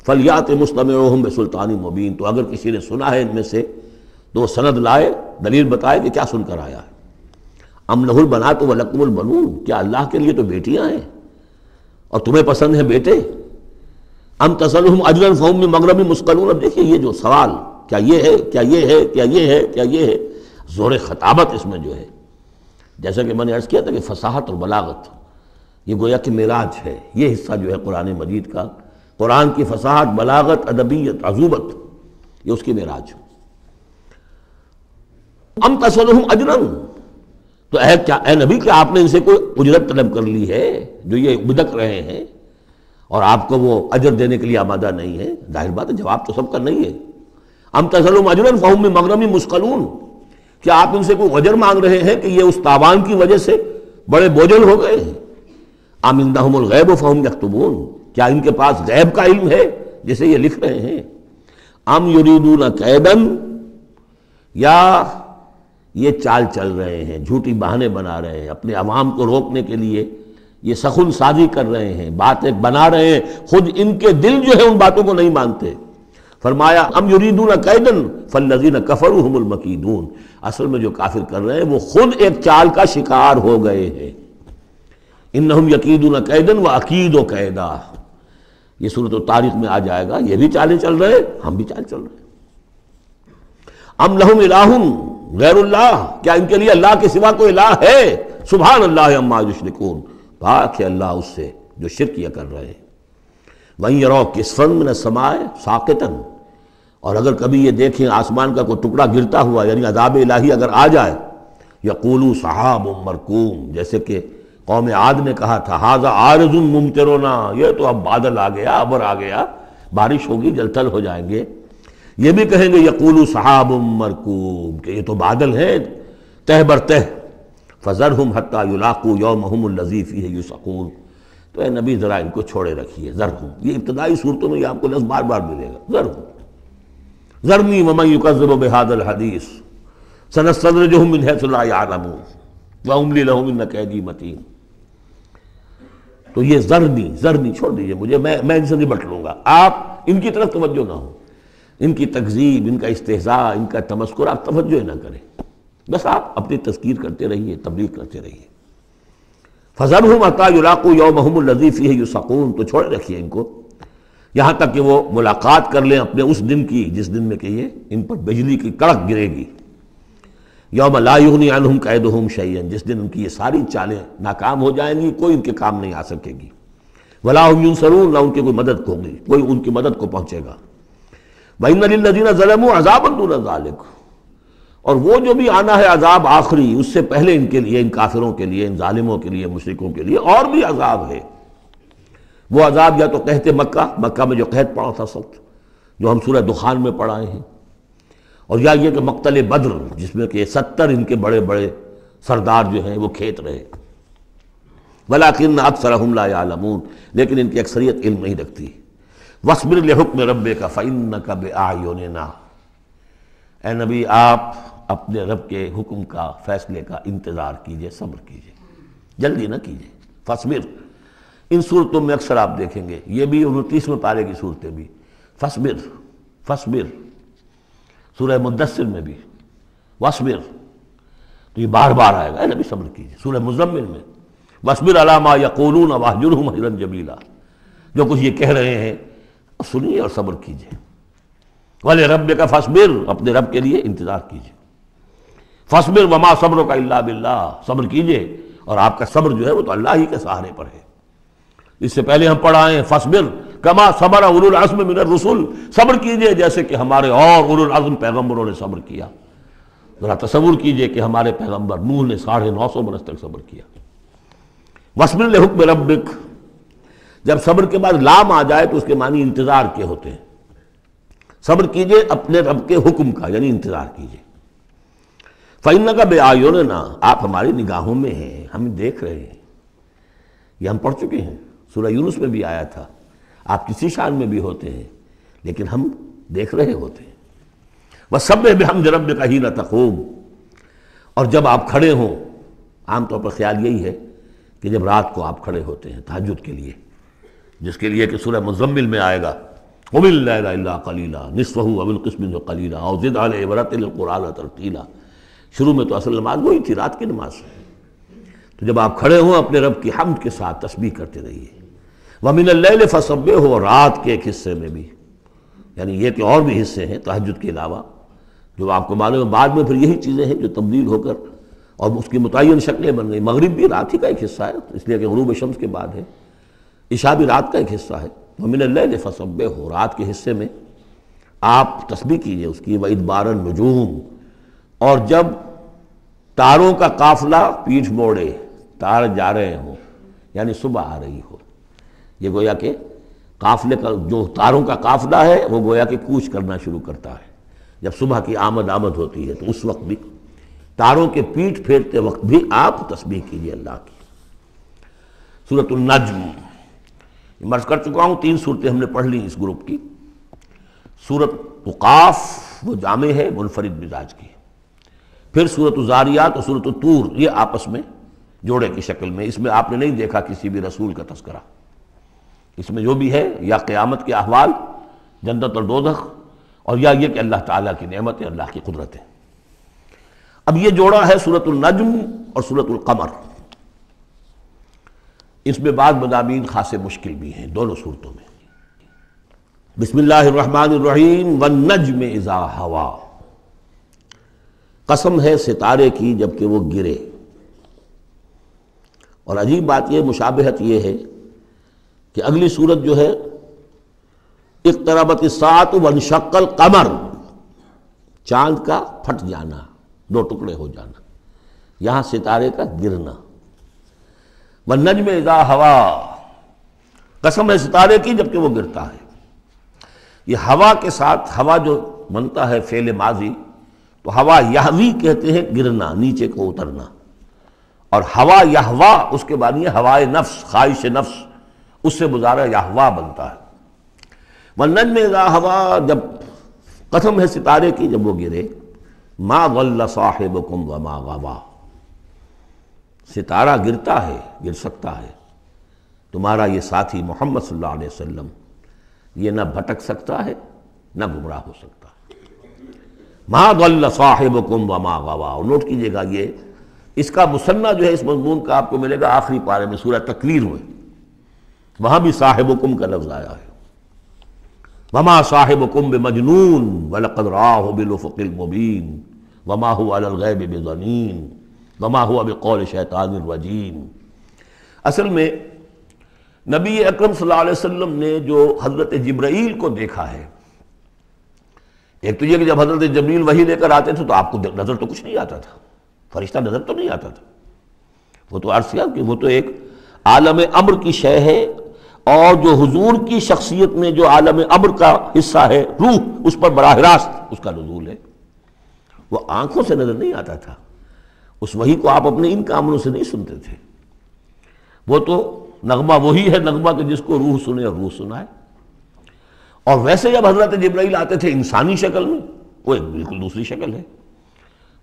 Speaker 2: فلیات مستمعہم بسلطان مبین، تو اگر کسی نے سنا ہے ان میں سے تو وہ سند لائے، دلیل بتائے کہ کیا سن کر آیا ہے۔ ام لہ البنات ولکم البنون، کیا اللہ کے لیے تو بیٹیاں ہیں اور تمہیں پسند ہیں بیٹے؟ ام تسألہم اجرا فہم من مغرم مثقلون، اب دیکھیے یہ جو سوال، کیا یہ ہے، کیا یہ ہے، کیا یہ ہے، کیا یہ ہے، زور خطابت اس میں جو ہے، جیسا کہ میں نے عرض کیا تھا کہ فصاحت اور بلاغت یہ گویا کہ معراج ہے، یہ حصہ جو ہے قرآن مجید کا، قرآن کی فصاحت، بلاغت، ادبیت، عذوبت، یہ اس کی معراج۔ ام تسألہم اجرا، تو اے نبی کیا آپ نے ان سے کوئی اجرت طلب کر لی ہے جو یہ بدک رہے ہیں اور آپ کو وہ اجر دینے کے لیے آمادہ نہیں ہے؟ ظاہر بات ہے جواب تو سب کا نہیں ہے. ام تسألهم اجرا فهم من مغرم مثقلون، کیا آپ ان سے کوئی اجر مانگ رہے ہیں کہ یہ اس تاوان کی وجہ سے بڑے بوجھل ہو گئے ہیں؟ ام عندهم الغیب فهم یکتبون، کیا ان کے پاس غیب کا علم ہے جسے یہ لکھ رہے ہیں؟ ام یریدون کیدا، یا یہ چال چل رہے ہیں، جھوٹی بہانے بنا رہے ہیں اپنے عوام کو روکنے کے لیے، یہ سخن سازی کر رہے ہیں، بات ایک بنا رہے ہیں، خود ان کے دل جو ہے ان باتوں کو نہیں مانتے. فرمایا ام یریدون کیدا فالذین کفروا هم المکیدون، اصل میں جو کافر کر رہے ہیں وہ خود ایک چال کا شکار ہو گئے ہیں. انہم یکیدون کیدا واکید کیدا، یہ سورۃ الطارق میں آ جائے گا. یہ بھی چالیں چل رہے ہیں، ہم بھی چال چل رہے ہیں. ام لہم الہ غیر اللہ، کیا ان کے لیے اللہ کے سوا کوئی الہ ہے؟ سبحان اللہ عما یشرکون، پاک ہے اللہ اس سے جو شرک کیا کر رہے ہیں. وَإِن يَرَوْا كِسْفًا مِنَ السَّمَاءِ سَاقِطًا، اور اگر کبھی یہ دیکھیں آسمان کا کوئی ٹکڑا گرتا ہوا، یعنی عذاب الہی اگر آ جائے، یقولوا سحاب مرکوم، جیسے کہ قوم عاد نے کہا تھا ھذا عارض ممطرنا، یہ تو اب بادل آ گیا، ابر آ گیا، بارش ہوگی، جل تھل ہو جائیں گے. یہ بھی کہیں گے یقولوا سحاب مرکوم، کہ یہ تو بادل ہیں تہ بر تہ. فذرہم حتی یلاقوا یومہم الذی فیہ یوثقون، تو اے نبی ذرا ان کو چھوڑے رکھیے. ذرہم، یہ ابتدائی صورتوں میں یہ آپ کو لفظ بار بار ملے گا. ذرہم ذرنی ومن یکذب بہذا الحدیث سنستدرجہم من حیث لا یعلمون واملی لہم ان کیدی متین. تو یہ ذرنی چھوڑ دیجئے مجھے، میں ان سے نبٹ لوں گا. آپ ان کی طرف توجہ نہ ہو، ان کی تکذیب، ان کا استہزاء، ان کا تمسخر آپ توجہ نہ کریں، بس آپ اپنی تذکیر کرتے رہیے، تبلیغ کرتے رہیے. فَذَرْهُمْ حَتَّىٰ يُلَاقُوا يَوْمَهُمُ الَّذِي فِيهِ يُوثَقُونَ، تو چھوڑے رکھیے ان کو یہاں تک کہ وہ ملاقات کر لیں اپنے اس دن کی جس دن میں کہ یہ ان پر بجلی کی کڑک گرے گی. یوم لا یغنی عنہم کیدہم شیئا، جس دن ان کی یہ ساری چالیں ناکام ہو جائیں گی، کوئی ان کے کام نہیں آ سکے گی. ولا هم ینصرون، نہ ان کی کوئی مدد ہوگی، کوئی ان کی مدد کو پہنچے گا. وَإِنَّ لِلَّذِينَ ظَلَمُوا عَذَابًا دُونَ ذَلِكَ، اور وہ جو بھی آنا ہے عذاب آخری، اس سے پہلے ان کے لیے، ان کافروں کے لیے، ان ظالموں کے لیے، مشرکوں کے لیے اور بھی عذاب ہے. وہ عذاب یا تو قحط مکہ میں جو قحط پڑا تھا سخت، جو ہم سورہ دخان میں پڑھائے ہیں، اور یا یہ کہ مقتل بدر جس میں کہ 70 ان کے بڑے بڑے سردار جو ہیں وہ کھیت رہے. وَلَٰكِنَّ أَكْثَرَهُمْ لَا يَعْلَمُونَ، لیکن ان کی اکثریت علم نہیں رکھتی. وَاصْبِرْ لِحُكْمِ رَبِّكَ فَإِنَّكَ بِأَعْيُنِنَا، اے نبی آپ اپنے رب کے حکم کا، فیصلے کا انتظار کیجئے، صبر کیجئے، جلدی نہ کیجئے. فَاصْبِرْ، ان صورتوں میں اکثر آپ دیکھیں گے، یہ بھی 29ویں پارے کی صورتیں بھی، فَاصْبِرْ، سورہ مدثر میں بھی وَاصْبِرْ، تو یہ بار بار آئے گا، اے نبی صبر کیجئے. سورہ مزمل میں وَاصْبِرْ عَلَىٰ مَا يَقُولُونَ وَاهْجُرْهُمْ هَجْرًا جَمِيلًا، جو کچھ یہ کہہ رہے ہیں سنیے اور صبر کیجئے. وَلِرَبِّكَ فَاصْبِرْ، اپنے رب کے لیے انتظار کیجئے. فَاصْبِرْ وَمَا صَبْرُكَ إِلَّا بِاللَّهِ، صبر کیجئے اور آپ کا صبر جو ہے وہ تو اللہ ہی کے سہارے پر ہے. اس سے پہلے ہم پڑھائے ہیں فَاصْبِرْ كَمَا صَبَرَ أُولُو الْعَزْمِ مِنَ الرُّسُلِ، صبر کیجئے جیسے کہ ہمارے اور اولو العزم پیغمبروں نے صبر کیا. ذرا تصور کیجئے کہ ہمارے پیغمبر نوح نے 950 برس تک صبر کیا. وَاصْبِرْ لِحُكْمِ رَبِّكَ، جب صبر کے بعد لام آ جائے تو اس کے معنی انتظار کے ہوتے ہیں. صبر کیجئے اپنے رب کے حکم کا، یعنی انتظار کیجئے. فَإِنَّكَ بِأَعْيُنِنَا، آپ ہماری نگاہوں میں ہیں، ہم دیکھ رہے ہیں. یہ ہم پڑھ چکے ہیں، سورہ یونس میں بھی آیا تھا. آپ کسی شان میں بھی ہوتے ہیں لیکن ہم دیکھ رہے ہوتے ہیں. وَسَبِّحْ بِحَمْدِ رَبِّكَ حِينَ تَقُومُ، اور جب آپ کھڑے ہوں، عام طور پر خیال یہی ہے کہ جب رات کو آپ کھڑے ہوتے ہیں تہجد کے لیے، جس کے لیے کہ سورہ مزمل میں آئے گا قُمِ اللَّيْلَ إِلَّا قَلِيلًا نِصْفَهُ أَوِ انقُصْ مِنْهُ قَلِيلًا أَوْ زِدْ عَلَيْهِ وَرَتِّلِ الْقُرْآنَ تَرْتِيلًا. شروع میں تو اصل نماز وہی تھی، رات کی نماز. تو جب آپ کھڑے ہوں اپنے رب کی حمد کے ساتھ تسبیح کرتے رہیے. وَمِنَ اللَّيْلِ فَسَبِّحْهُ، رات کے ایک حصے میں بھی، یعنی یہ کہ اور بھی حصے ہیں تہجد کے علاوہ جو آپ کو معلوم ہے. بعد میں پھر یہی چیزیں ہیں جو تبدیل ہو کر اور اس کی متعین شکلیں بن گئی. مغرب بھی رات ہی کا ایک حصہ ہے اس لیے کہ غروب شمس کے بعد ہے. عشاء بھی رات کا ایک حصہ ہے. وَمِنَ اللَّيْلِ فَسَبِّحْهُ، رات کے حصے میں آپ تسبیح کیجئے اس کی. وَإِدْبَارَ النُّجُومِ، اور جب تاروں کا قافلہ پیٹھ موڑے، تار جا رہے ہوں، یعنی صبح آ رہی ہو۔ یہ گویا کہ قافلے کا جو تاروں کا قافلہ ہے وہ گویا کہ کوچ کرنا شروع کرتا ہے جب صبح کی آمد ہوتی ہے، تو اس وقت بھی تاروں کے پیٹھ پھیرتے وقت بھی آپ تسبیح کیجیے اللہ کی۔ سورۃ النجم مرض کر چکا ہوں، 3 صورتیں ہم نے پڑھ لی اس گروپ کی۔ سورۃ قاف وہ جامع ہے، منفرد مزاج کی۔ پھر سورۃ الذاریات اور سورۃ الطور، یہ آپس میں جوڑے کی شکل میں۔ اس میں آپ نے نہیں دیکھا کسی بھی رسول کا تذکرہ، اس میں جو بھی ہے یا قیامت کے احوال، جنت اور دوزخ، اور یا یہ کہ اللہ تعالیٰ کی نعمتیں، اللہ کی قدرتیں۔ اب یہ جوڑا ہے سورۃ النجم اور سورۃ القمر۔ اس میں بعض مضامین خاصے مشکل بھی ہیں دونوں صورتوں میں۔ بسم اللہ الرحمن الرحیم، والنجم اذا ہوا، قسم ہے ستارے کی جب کہ وہ گرے۔ اور عجیب بات یہ، مشابہت یہ ہے کہ اگلی صورت جو ہے اقتربت الساعۃ وانشق القمر، چاند کا پھٹ جانا، 2 ٹکڑے ہو جانا، یہاں ستارے کا گرنا۔ والنجم اذا ہوا، قسم ہے ستارے کی جب کہ وہ گرتا ہے۔ یہ ہوا کے ساتھ، ہوا جو بنتا ہے فعل ماضی، تو ہوا یہوی کہتے ہیں گرنا، نیچے کو اترنا، اور ہوا یہوا اس کے بعد یہ ہوائے نفس، خواہش نفس، اس سے مضارع یہوا بنتا ہے۔ والنجم اذا ہوا، جب قسم ہے ستارے کی جب وہ گرے، ما ضل صاحبکم وما غوا، ستارہ گرتا ہے، گر سکتا ہے، تمہارا یہ ساتھی محمد صلی اللہ علیہ وسلم یہ نہ بھٹک سکتا ہے نہ گمراہ ہو سکتا ہے۔ ما ضل صاحبکم وما غوا، اور نوٹ کیجئے گا یہ اس کا مثنیٰ جو ہے اس مضمون کا آپ کو ملے گا آخری پارے میں سورہ تکویر میں، وہاں بھی صاحبکم کا لفظ آیا ہے۔ وما صاحبکم بمجنون ولقد رآہ بالافق المبین وما هو علی الغیب بضنین وما هو بقول شیطان الرجیم۔ اصل میں نبی اکرم صلی اللہ علیہ وسلم نے جو حضرت جبرائیل کو دیکھا ہے، ایک تو یہ کہ جب حضرت جبرائیل وحی لے کر آتے تھے تو آپ کو نظر تو کچھ نہیں آتا تھا، فرشتہ نظر تو نہیں آتا تھا، وہ تو عرض کیا کہ وہ تو ایک عالم امر کی شے ہے، اور جو حضور کی شخصیت میں جو عالم امر کا حصہ ہے، روح، اس پر براہ راست اس کا نزول ہے۔ وہ آنکھوں سے نظر نہیں آتا تھا، اس وحی کو آپ اپنے ان کاموں سے نہیں سنتے تھے، وہ تو نغمہ وہی ہے نغمہ کہ جس کو روح سنے اور روح سنائے۔ اور ویسے جب حضرت جبرائیل آتے تھے انسانی شکل میں، وہ ایک بالکل دوسری شکل ہے۔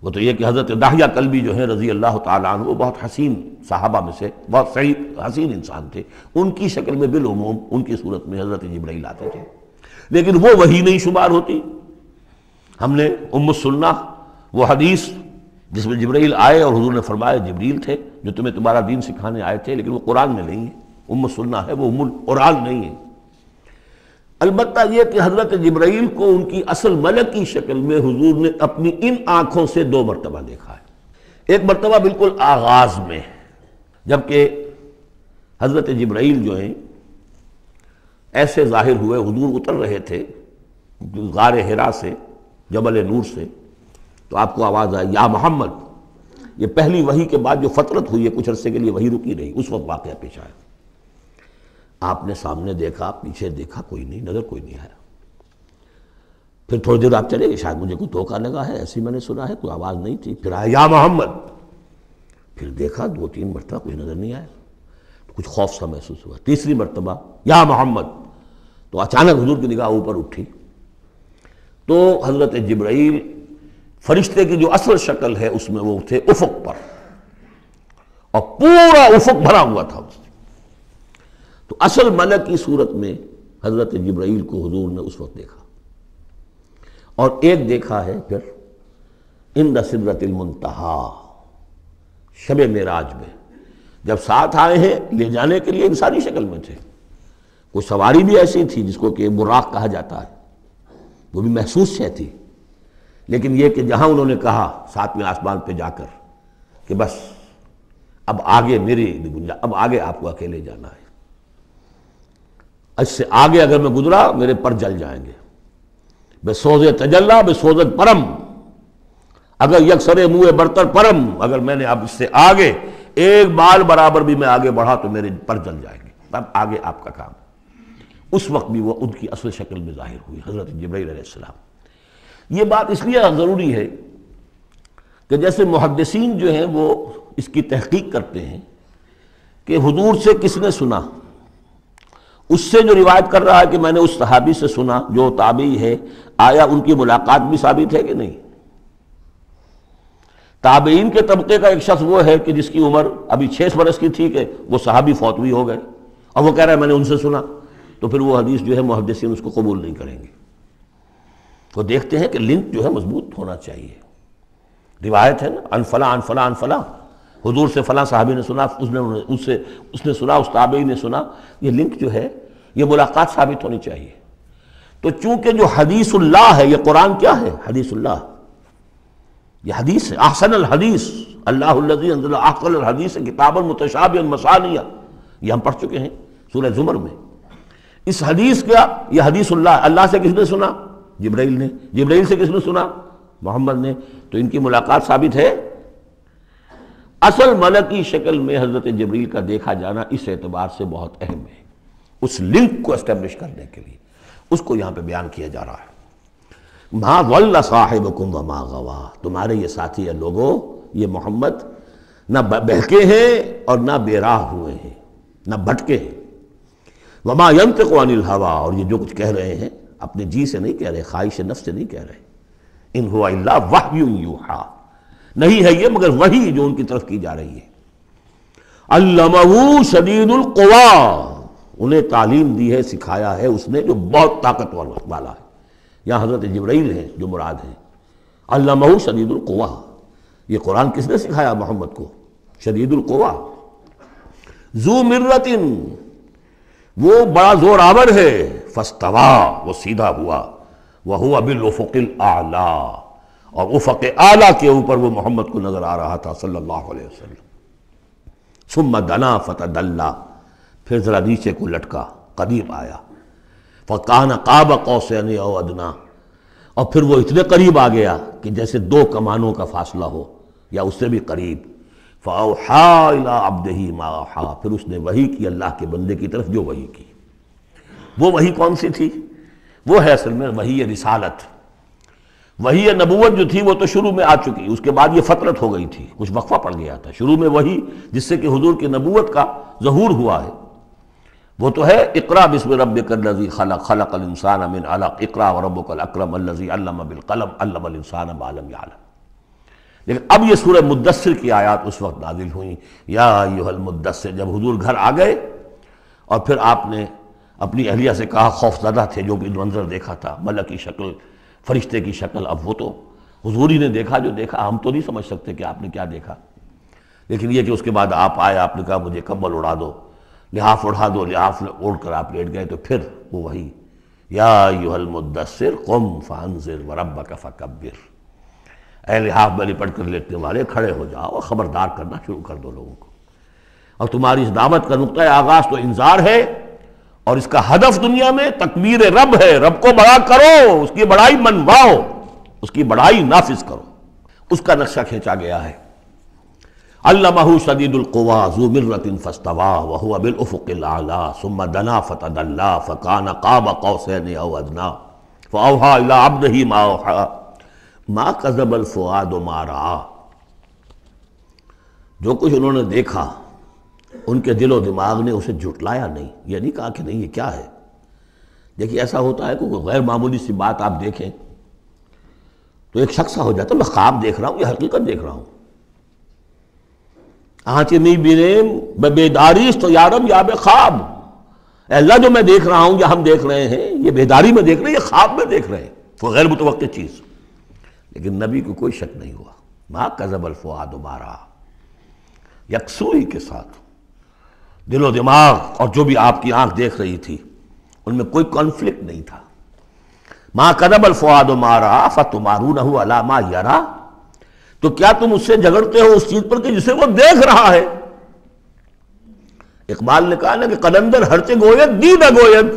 Speaker 2: وہ تو یہ کہ حضرت دحیہ کلبی جو ہیں رضی اللہ تعالیٰ عنہ، وہ بہت حسین صحابہ میں سے بہت صحیح حسین انسان تھے، ان کی شکل میں بالعموم ان کی صورت میں حضرت جبرائیل آتے تھے، لیکن وہ وحی نہیں شمار ہوتی۔ ہم نے ام السنہ وہ حدیث جس میں جبرائیل آئے اور حضور نے فرمایا جبریل تھے جو تمہیں تمہارا دین سکھانے آئے تھے، لیکن وہ قرآن میں نہیں ہے، ام السنہ ہے، وہ ام القرآن نہیں ہے۔ البتہ یہ کہ حضرت جبرائیل کو ان کی اصل ملک کی شکل میں حضور نے اپنی ان آنکھوں سے 2 مرتبہ دیکھا ہے۔ ایک مرتبہ بالکل آغاز میں، جبکہ حضرت جبرائیل جو ہیں ایسے ظاہر ہوئے، حضور اتر رہے تھے غار حرا سے، جبل نور سے، تو آپ کو آواز آئی یا محمد۔ یہ پہلی وحی کے بعد جو فترت ہوئی ہے، کچھ عرصے کے لیے وحی رکی رہی، اس وقت واقعہ پیش آیا۔ آپ نے سامنے دیکھا، پیچھے دیکھا، کوئی نہیں، نظر کوئی نہیں آیا۔ پھر تھوڑی دیر آپ چلے گئے، شاید مجھے کوئی دھوکہ لگا ہے، ایسی میں نے سنا ہے، کوئی آواز نہیں تھی۔ پھر آیا یا محمد، پھر دیکھا 2-3 مرتبہ کوئی نظر نہیں آیا، کچھ خوف سا محسوس ہوا۔ تیسری مرتبہ یا محمد، تو اچانک حضور کی نگاہ اوپر اٹھی، تو حضرت جبرائیل فرشتے کی جو اصل شکل ہے اس میں وہ تھے افق پر، اور پورا افق بھرا ہوا تھا اس سے۔ تو اصل ملک کی صورت میں حضرت جبرائیل کو حضور نے اس وقت دیکھا، اور ایک دیکھا ہے پھر عند سدرۃ المنتہا، شب معراج میں، جب ساتھ آئے ہیں لے جانے کے لیے انسانی شکل میں تھے، کوئی سواری بھی ایسی تھی جس کو کہ براق کہا جاتا ہے، وہ بھی محسوس شے تھی، لیکن یہ کہ جہاں انہوں نے کہا 7ویں آسمان پہ جا کر کہ بس اب آگے میری گنجائش، اب آگے آپ کو اکیلے جانا ہے، اس سے آگے اگر میں گزرا میرے پر جل جائیں گے، بے سوز تجلا بے سوزت پرم، اگر یکسر منہ برتر پرم، اگر میں نے اب اس سے آگے ایک بال برابر بھی میں آگے بڑھا تو میرے پر جل جائیں گے، اب آگے آپ کا کام۔ اس وقت بھی وہ ان کی اصل شکل میں ظاہر ہوئی حضرت جبرائیل علیہ السلام۔ یہ بات اس لیے ضروری ہے کہ جیسے محدثین جو ہیں وہ اس کی تحقیق کرتے ہیں کہ حضور سے کس نے سنا، اس سے جو روایت کر رہا ہے کہ میں نے اس صحابی سے سنا جو تابعی ہے، آیا ان کی ملاقات بھی ثابت ہے کہ نہیں؟ تابعین کے طبقے کا ایک شخص وہ ہے کہ جس کی عمر ابھی 6 برس کی تھی کہ وہ صحابی فوت بھی ہو گئے، اور وہ کہہ رہا ہے میں نے ان سے سنا، تو پھر وہ حدیث جو ہے محدثین اس کو قبول نہیں کریں گے۔ وہ دیکھتے ہیں کہ لنک جو ہے مضبوط ہونا چاہیے۔ روایت ہے نا، ان فلاں ان فلاں ان فلاں، حضور سے فلاں صحابی نے سنا، اس نے سنا، اس تابعی نے سنا، یہ لنک جو ہے یہ ملاقات ثابت ہونی چاہیے۔ تو چونکہ جو حدیث اللہ ہے، یہ قرآن کیا ہے؟ حدیث اللہ، یہ حدیث ہے، احسن الحدیث اللہ الذی انزل احسن الحدیث کتابا متشابہا مثانیہ، یہ ہم پڑھ چکے ہیں سورہ زمر میں۔ اس حدیث کا، یہ حدیث اللہ سے کس نے سنا؟ جبرائیل نے۔ جبرائیل سے کس نے سنا؟ محمد نے۔ تو ان کی ملاقات ثابت ہے۔ اصل ملکی شکل میں حضرت جبرائیل کا دیکھا جانا اس اعتبار سے بہت اہم ہے، اس لنک کو اسٹیبلش کرنے کے لیے اس کو یہاں پہ بیان کیا جا رہا ہے۔ ما ضل صاحبکم وما غوا، تمہارے یہ ساتھی ہے لوگوں، یہ محمد نہ بہکے ہیں اور نہ بے راہ ہوئے ہیں، نہ بھٹکے ہیں۔ وما ينطق عن الهوى، اور یہ جو کچھ کہہ رہے ہیں اپنے جی سے نہیں کہہ رہے، خواہش نفس سے نہیں کہہ رہے۔ ان هو الا وحی یوحی، نہیں ہے یہ مگر وحی جو ان کی طرف کی جا رہی ہے۔ علمہ شدید القوی، انہیں تعلیم دی ہے، سکھایا ہے اس نے جو بہت طاقت والا ہے۔ یہاں حضرت جبرائیل ہیں جو مراد ہیں۔ علمہ شدید القوی، یہ قرآن کس نے سکھایا محمد کو؟ شدید القوی، ذو مرۃ، وہ بڑا زور آور ہے، فاستوی، وہ سیدھا ہوا، وہو بالافق الاعلی، اور افق اعلیٰ کے اوپر وہ محمد کو نظر آ رہا تھا صلی اللہ علیہ وسلم۔ ثم دنا فتدلی، پھر ذرا نیچے کو لٹکا، قریب آیا، فکان قاب قوسین او ادنیٰ، اور پھر وہ اتنے قریب آ گیا کہ جیسے 2 کمانوں کا فاصلہ ہو یا اس سے بھی قریب۔ فاوحیٰ الی عبدہ ما اوحیٰ، پھر اس نے وحی کی اللہ کے بندے کی طرف جو وحی کی۔ وہ وحی کون سی تھی؟ وہ ہے اصل میں وحی رسالت۔ وحی نبوت جو تھی وہ تو شروع میں آ چکی، اس کے بعد یہ فترت ہو گئی تھی، کچھ وقفہ پڑ گیا تھا۔ شروع میں وحی جس سے کہ حضور کی نبوت کا ظہور ہوا ہے وہ تو ہے اقرا بسم ربک الذی خلق، خلق الانسان من علق، اقرا وربک الاکرم الذی علم بالقلم، علم الانسان ما لم یعلم۔ لیکن اب یہ سورہ مدثر کی آیات اس وقت نازل ہوئیں، یا ایھا المدثر، جب حضور گھر آ گئے اور پھر آپ نے اپنی اہلیہ سے کہا، خوف زدہ تھے جو بھی منظر دیکھا تھا، ملک کی شکل، فرشتے کی شکل، اب وہ تو حضور ہی نے دیکھا جو دیکھا، ہم تو نہیں سمجھ سکتے کہ آپ نے کیا دیکھا۔ لیکن یہ کہ اس کے بعد آپ آئے، آپ نے کہا مجھے کمبل اڑا دو، لحاف اڑا دو، لحاف اوڑھ کر آپ لیٹ گئے، تو پھر وہ وحی، یا ایھا المدثر قم فانذر وربک فکبر، اے لحاف میں لپٹ کر لیٹنے والے کھڑے ہو جاؤ اور خبردار کرنا شروع کر دو لوگوں کو۔ اور تمہاری اس دعوت کا نقطۂ آغاز تو انذار ہے، اور اس کا ہدف دنیا میں تکبیر رب ہے، رب کو بڑا کرو، اس کی بڑائی منواؤ، اس کی بڑائی نافذ کرو، اس کا نقشہ کھینچا گیا ہے۔ علمہ شدید القوی ذو مرۃ فاستوی وہو بالافق الاعلی ثم دنا فتدلی فکان قاب قوسین او ادنیٰ فاوحیٰ الی عبدہ ما اوحیٰ ما کذب الفؤاد ما رأیٰ، جو کچھ انہوں نے دیکھا ان کے دل و دماغ نے اسے جھٹلایا نہیں، یہ نہیں کہا کہ نہیں یہ کیا ہے۔ دیکھیے ایسا ہوتا ہے کہ کوئی غیر معمولی سی بات آپ دیکھیں تو ایک شخص ہو جاتا ہے، میں خواب دیکھ رہا ہوں یا حقیقت دیکھ رہا ہوں۔ آنچے نہیں بیریم بیداریست تو یارم یا بے خواب، اے اللہ جو میں دیکھ رہا ہوں یا ہم دیکھ رہے ہیں یہ بیداری میں دیکھ رہے ہیں، یہ خواب میں دیکھ رہے ہیں، وہ غیر متوقع چیز۔ لیکن نبی کو کوئی شک نہیں ہوا، ما کذب الفؤاد ما رأیٰ، یکسوئی کے ساتھ دل و دماغ اور جو بھی آپ کی آنکھ دیکھ رہی تھی ان میں کوئی کانفلکٹ نہیں تھا۔ ما کذب الفؤاد ما رأیٰ فتمارونہ علی ما یریٰ، تو کیا تم اس سے جھگڑتے ہو اس چیز پر کہ جسے وہ دیکھ رہا ہے؟ اقبال نے کہا نا کہ قلندر ہرچے گوید دید گوید،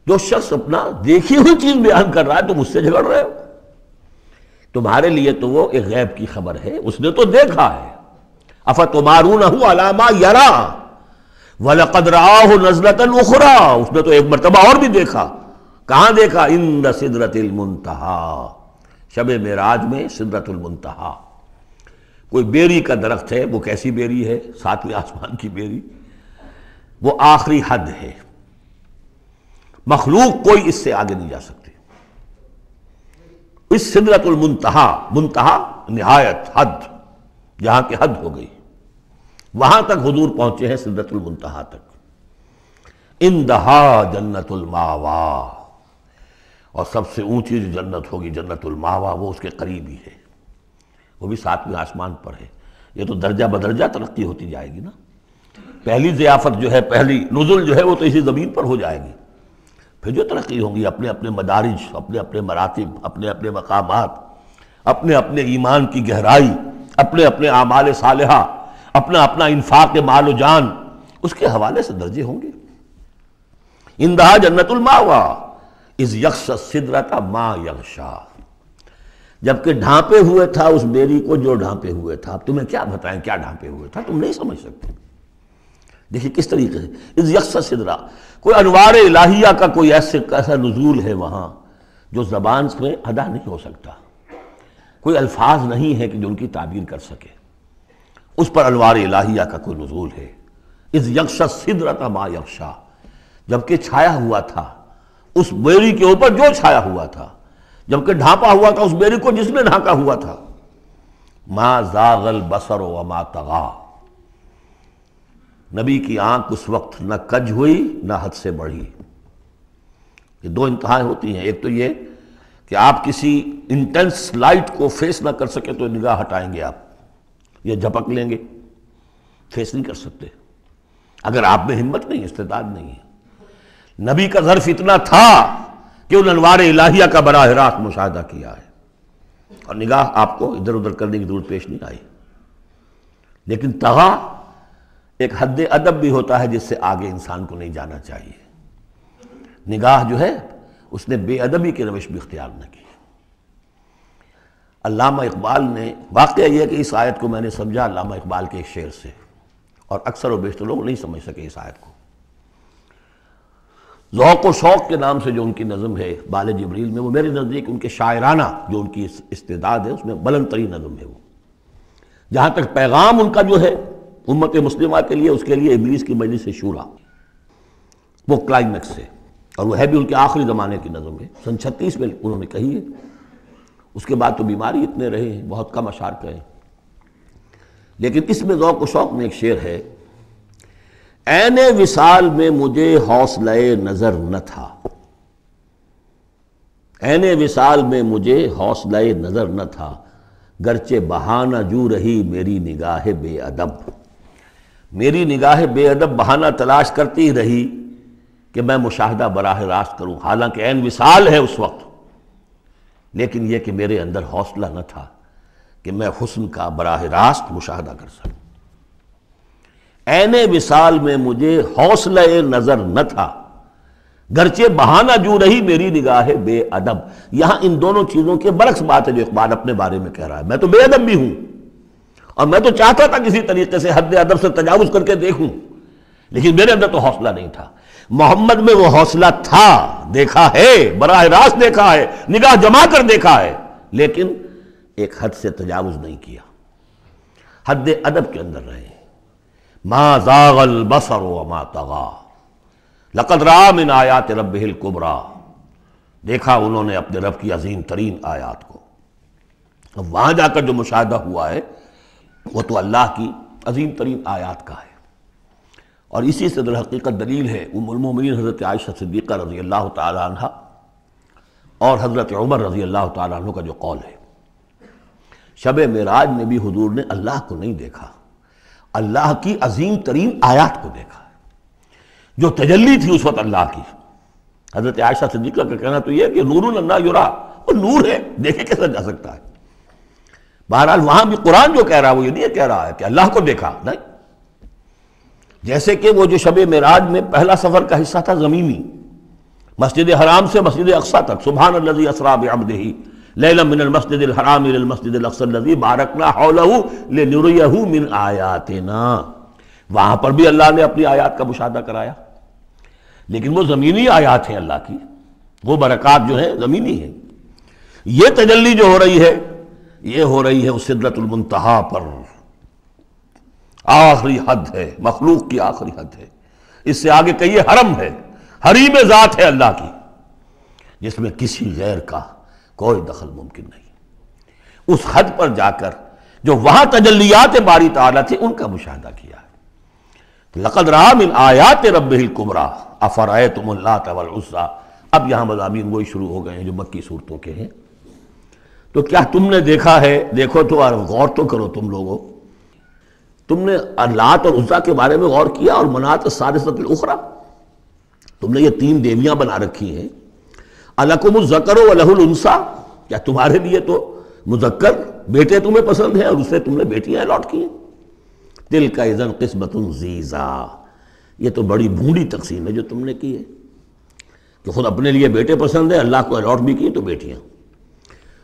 Speaker 2: جو شخص اپنا دیکھی ہوئی چیز بیان کر رہا ہے تم اس سے جھگڑ رہے ہو۔ تمہارے لیے تو وہ ایک غیب کی خبر ہے، اس نے تو دیکھا ہے۔ افتمارونہ علی ما یری وَلَقَدْ رَآهُ نَزْلَةً أُخْرَىٰ، اس نے تو ایک مرتبہ اور بھی دیکھا۔ کہاں دیکھا؟ عند سدرۃ المنتہیٰ، شب معراج میں سدرۃ المنتہیٰ۔ کوئی بیری کا درخت ہے، وہ کیسی بیری ہے؟ ساتویں آسمان کی بیری، وہ آخری حد ہے، مخلوق کوئی اس سے آگے نہیں جا سکتی۔ اس سدرۃ المنتہیٰ، منتہا نہایت، حد، جہاں کی حد ہو گئی، وہاں تک حضور پہنچے ہیں، سدرۃ المنتہیٰ تک۔ اندہا جنت الماوا، اور سب سے اونچی جو جنت ہوگی جنت الماوا، وہ اس کے قریب ہی ہے، وہ بھی ساتویں آسمان پر ہے۔ یہ تو درجہ بدرجہ ترقی ہوتی جائے گی نا۔ پہلی ضیافت جو ہے، پہلی نزل جو ہے، وہ تو اسی زمین پر ہو جائے گی، پھر جو ترقی ہوں گی، اپنے اپنے مدارج، اپنے اپنے مراتب، اپنے اپنے مقامات، اپنے اپنے ایمان کی گہرائی، اپنے اپنے اعمال صالحہ، اپنا اپنا انفاق مال و جان، اس کے حوالے سے درجے ہوں گے۔ اندہا جنت الماوا اذ یغشی السدرۃ ما یغشی، جبکہ ڈھانپے ہوئے تھا اس بیری کو جو ڈھانپے ہوئے تھا۔ اب تمہیں کیا بتائیں کیا ڈھانپے ہوئے تھا، تم نہیں سمجھ سکتے۔ دیکھیں کس طریقے سے اذ یغشی السدرۃ، کوئی انوار الہیہ کا کوئی ایسا نزول ہے وہاں جو زبان میں ادا نہیں ہو سکتا، کوئی الفاظ نہیں ہے کہ جو ان کی تعبیر کر سکے، اس پر انوار الہیہ کا کوئی نزول ہے۔ اذ یغشی السدرۃ ما یغشی، جبکہ چھایا ہوا تھا اس بیری کے اوپر جو چھایا ہوا تھا، جبکہ ڈھانپا ہوا تھا اس بیری کو جس نے ڈھانکا ہوا تھا۔ ما زاغ البصر وما طغی، نبی کی آنکھ اس وقت نہ کج ہوئی نہ حد سے بڑھی۔ یہ دو انتہائیں ہوتی ہیں، ایک تو یہ کہ آپ کسی انٹینس لائٹ کو فیس نہ کر سکے تو نگاہ ہٹائیں گے آپ، یہ جھپک لیں گے، فیس نہیں کر سکتے اگر آپ میں ہمت نہیں، استعداد نہیں ہے۔ نبی کا ظرف اتنا تھا کہ ان انوار الہیہ کا براہ راست مشاہدہ کیا ہے، اور نگاہ آپ کو ادھر ادھر کرنے کی ضرورت پیش نہیں آئی۔ لیکن طغیٰ ایک حد ادب بھی ہوتا ہے جس سے آگے انسان کو نہیں جانا چاہیے۔ نگاہ جو ہے اس نے بے ادبی کی روش بھی اختیار نہ کی۔ علامہ اقبال نے، واقعہ یہ ہے کہ اس آیت کو میں نے سمجھا علامہ اقبال کے ایک شعر سے، اور اکثر و بیشتر لوگ نہیں سمجھ سکے اس آیت کو۔ ذوق و شوق کے نام سے جو ان کی نظم ہے بال جبریل میں، وہ میرے نزدیک ان کے شاعرانہ جو ان کی استعداد ہے اس میں بلند ترین نظم ہے وہ۔ جہاں تک پیغام ان کا جو ہے امت مسلمہ کے لیے، اس کے لیے ابلیس کی مجلس شورا، وہ کلائمیکس ہے، اور وہ ہے بھی ان کے آخری زمانے کی نظم ہے، سن 36 میں انہوں نے کہی ہے۔ اس کے بعد تو بیماری اتنے رہے ہیں، بہت کم اشعار کہے، لیکن اس میں ذوق و شوق میں ایک شعر ہے: عین وصال میں مجھے حوصلہ نظر نہ تھا، عین وصال میں مجھے حوصلہ نظر نہ تھا، گرچہ بہانہ جو رہی میری نگاہ بے ادب، میری نگاہ بے ادب بہانہ تلاش کرتی رہی کہ میں مشاہدہ براہ راست کروں، حالانکہ عین وصال ہے اس وقت، لیکن یہ کہ میرے اندر حوصلہ نہ تھا کہ میں حسن کا براہ راست مشاہدہ کر سکوں۔ عین وصال میں مجھے حوصلہ نظر نہ تھا، گرچہ بہانہ جو رہی میری نگاہ بے ادب۔ یہاں ان دونوں چیزوں کے برعکس بات ہے جو اقبال اپنے بارے میں کہہ رہا ہے۔ میں تو بے ادب بھی ہوں، اور میں تو چاہتا تھا کسی طریقے سے حد ادب سے تجاوز کر کے دیکھوں، لیکن میرے اندر تو حوصلہ نہیں تھا۔ محمد میں وہ حوصلہ تھا، دیکھا ہے، براہ راست دیکھا ہے، نگاہ جما کر دیکھا ہے، لیکن ایک حد سے تجاوز نہیں کیا، حد ادب کے اندر رہے۔ ما زاغ البصر وما طغی لقد رأى من آیات ربہ الکبریٰ، دیکھا انہوں نے اپنے رب کی عظیم ترین آیات کو۔ اب وہاں جا کر جو مشاہدہ ہوا ہے وہ تو اللہ کی عظیم ترین آیات کا ہے، اور اسی سے در حقیقت دلیل ہے ام المومنین حضرت عائشہ صدیقہ رضی اللہ تعالی عنہ اور حضرت عمر رضی اللہ تعالی عنہ کا جو قول ہے۔ شب معراج میں بھی حضور نے اللہ کو نہیں دیکھا، اللہ کی عظیم ترین آیات کو دیکھا، جو تجلی تھی اس وقت اللہ کی۔ حضرت عائشہ صدیقہ کا کہنا تو یہ ہے کہ نور لا یرا، وہ نور ہے، دیکھے کیسا جا سکتا ہے۔ بہرحال وہاں بھی قرآن جو کہہ رہا ہے وہ یہ نہیں کہہ رہا ہے کہ اللہ کو دیکھا، نہیں، جیسے کہ وہ جو شب معراج میں پہلا سفر کا حصہ تھا زمینی، مسجد حرام سے مسجد اقصیٰ تک، سبحان الذی اسریٰ بعبدہ لیلا من المسجد الحرام الى المسجد الاقصى الذي باركنا حوله لنريه من آیاتنا، وہاں پر بھی اللہ نے اپنی آیات کا مشاہدہ کرایا، لیکن وہ زمینی آیات ہیں اللہ کی، وہ برکات جو ہیں زمینی ہیں۔ یہ تجلی جو ہو رہی ہے یہ ہو رہی ہے اس سدرۃ المنتہا پر، آخری حد ہے، مخلوق کی آخری حد ہے، اس سے آگے کہیے حرم ہے، حریم ذات ہے اللہ کی، جس میں کسی غیر کا کوئی دخل ممکن نہیں۔ اس حد پر جا کر جو وہاں تجلیات باری تعالیٰ تھے ان کا مشاہدہ کیا ہے۔ لقد رأى من آیات ربہ الکبریٰ افرأیتم اللات والعزیٰ، اب یہاں مضامین وہی شروع ہو گئے ہیں جو مکی صورتوں کے ہیں۔ تو کیا تم نے دیکھا ہے، دیکھو تو غور تو کرو تم لوگوں، تم نے لات اور عزیٰ کے بارے میں غور کیا، اور منات الثالثۃ الاخریٰ، تم نے یہ تین دیویاں بنا رکھی ہیں۔ الکم الذکر ولہ الانثیٰ، کیا تمہارے لیے تو مذکر بیٹے تمہیں پسند ہیں اور اس سے تم نے بیٹیاں الاٹ کی ہیں؟ تلک اذا قسمۃ ضیزیٰ، یہ تو بڑی بھونڈی تقسیم ہے جو تم نے کی ہے، کہ خود اپنے لیے بیٹے پسند ہیں، اللہ کو الاٹ بھی کی تو بیٹیاں،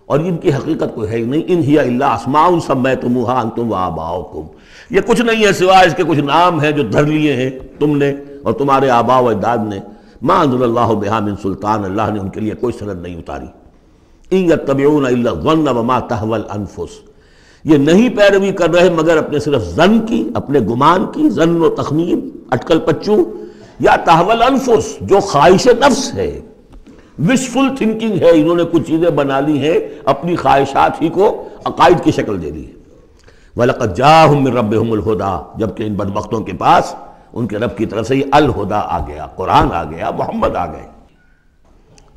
Speaker 2: اور ان کی حقیقت کوئی ہے ہی نہیں۔ ان ہی الا اسماء سمیتموہا انتم وآباؤکم، یہ کچھ نہیں ہے سوائے اس کے کچھ نام ہیں جو دھر لیے ہیں تم نے اور تمہارے آباء و اجداد نے۔ ما انزل اللہ بہا من سلطان، اللہ نے ان کے لیے کوئی سند نہیں اتاری۔ ان یتبعون الا الظن وما تہوی الانفس، یہ نہیں پیروی کر رہے مگر اپنے صرف ظن کی، اپنے گمان کی، ظن و تخمین، اٹکل پچو، یا تہوی الانفس جو خواہش نفس ہے، وشفل تھنکنگ ہے، انہوں نے کچھ چیزیں بنا لی ہیں اپنی خواہشات ہی کو عقائد کی شکل دے دی ہے۔ وَلَقَدْ جَاءَهُم مِّن رَّبِّهُمُ الْهُدَىٰ، جبکہ ان بدبختوں کے پاس ان کے رب کی طرف سے یہ الہدا آ گیا، قرآن آ گیا، محمد آ گئے۔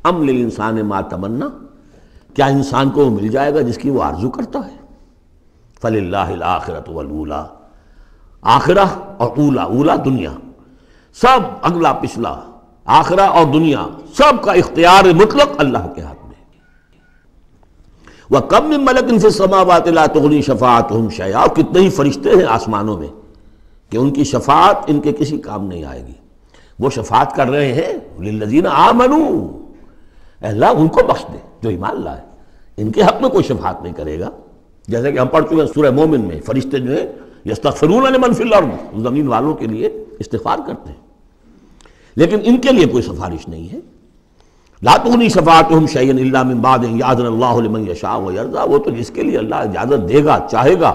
Speaker 2: ام للانسان ما تمنا، کیا انسان کو وہ مل جائے گا جس کی وہ آرزو کرتا ہے؟ فللہ الآخرۃ والأولیٰ، آخرہ اور اولا، اولا دنیا، سب اگلا پچھلا، آخرہ اور دنیا، سب کا اختیار مطلق اللہ کے ہاتھ میں۔ وَكَم مِّن مَلَكٍ فِي السَّمَاوَاتِ لَا تُغْنِي شَفَاعَتُهُمْ شَيْئًا، اور کتنے ہی فرشتے ہیں آسمانوں میں کہ ان کی شفاعت ان کے کسی کام نہیں آئے گی۔ وہ شفاعت کر رہے ہیں للذین آمنوا، اے اللہ ان کو بخش دے جو ایمان لائے، ان کے حق میں کوئی شفاعت نہیں کرے گا۔ جیسے کہ ہم پڑھ چکے ہیں سورہ مومن میں، فرشتے جو ہیں یستغفرون لمن فی الارض، زمین والوں کے لیے استغفار کرتے ہیں، لیکن ان کے لیے کوئی سفارش نہیں ہے۔ لا تغنی شفاعتہم شیئا الا من بعد ان یأذن اللہ لمن یشاء ویرضی، وہ تو جس کے لیے اللہ اجازت دے گا، چاہے گا،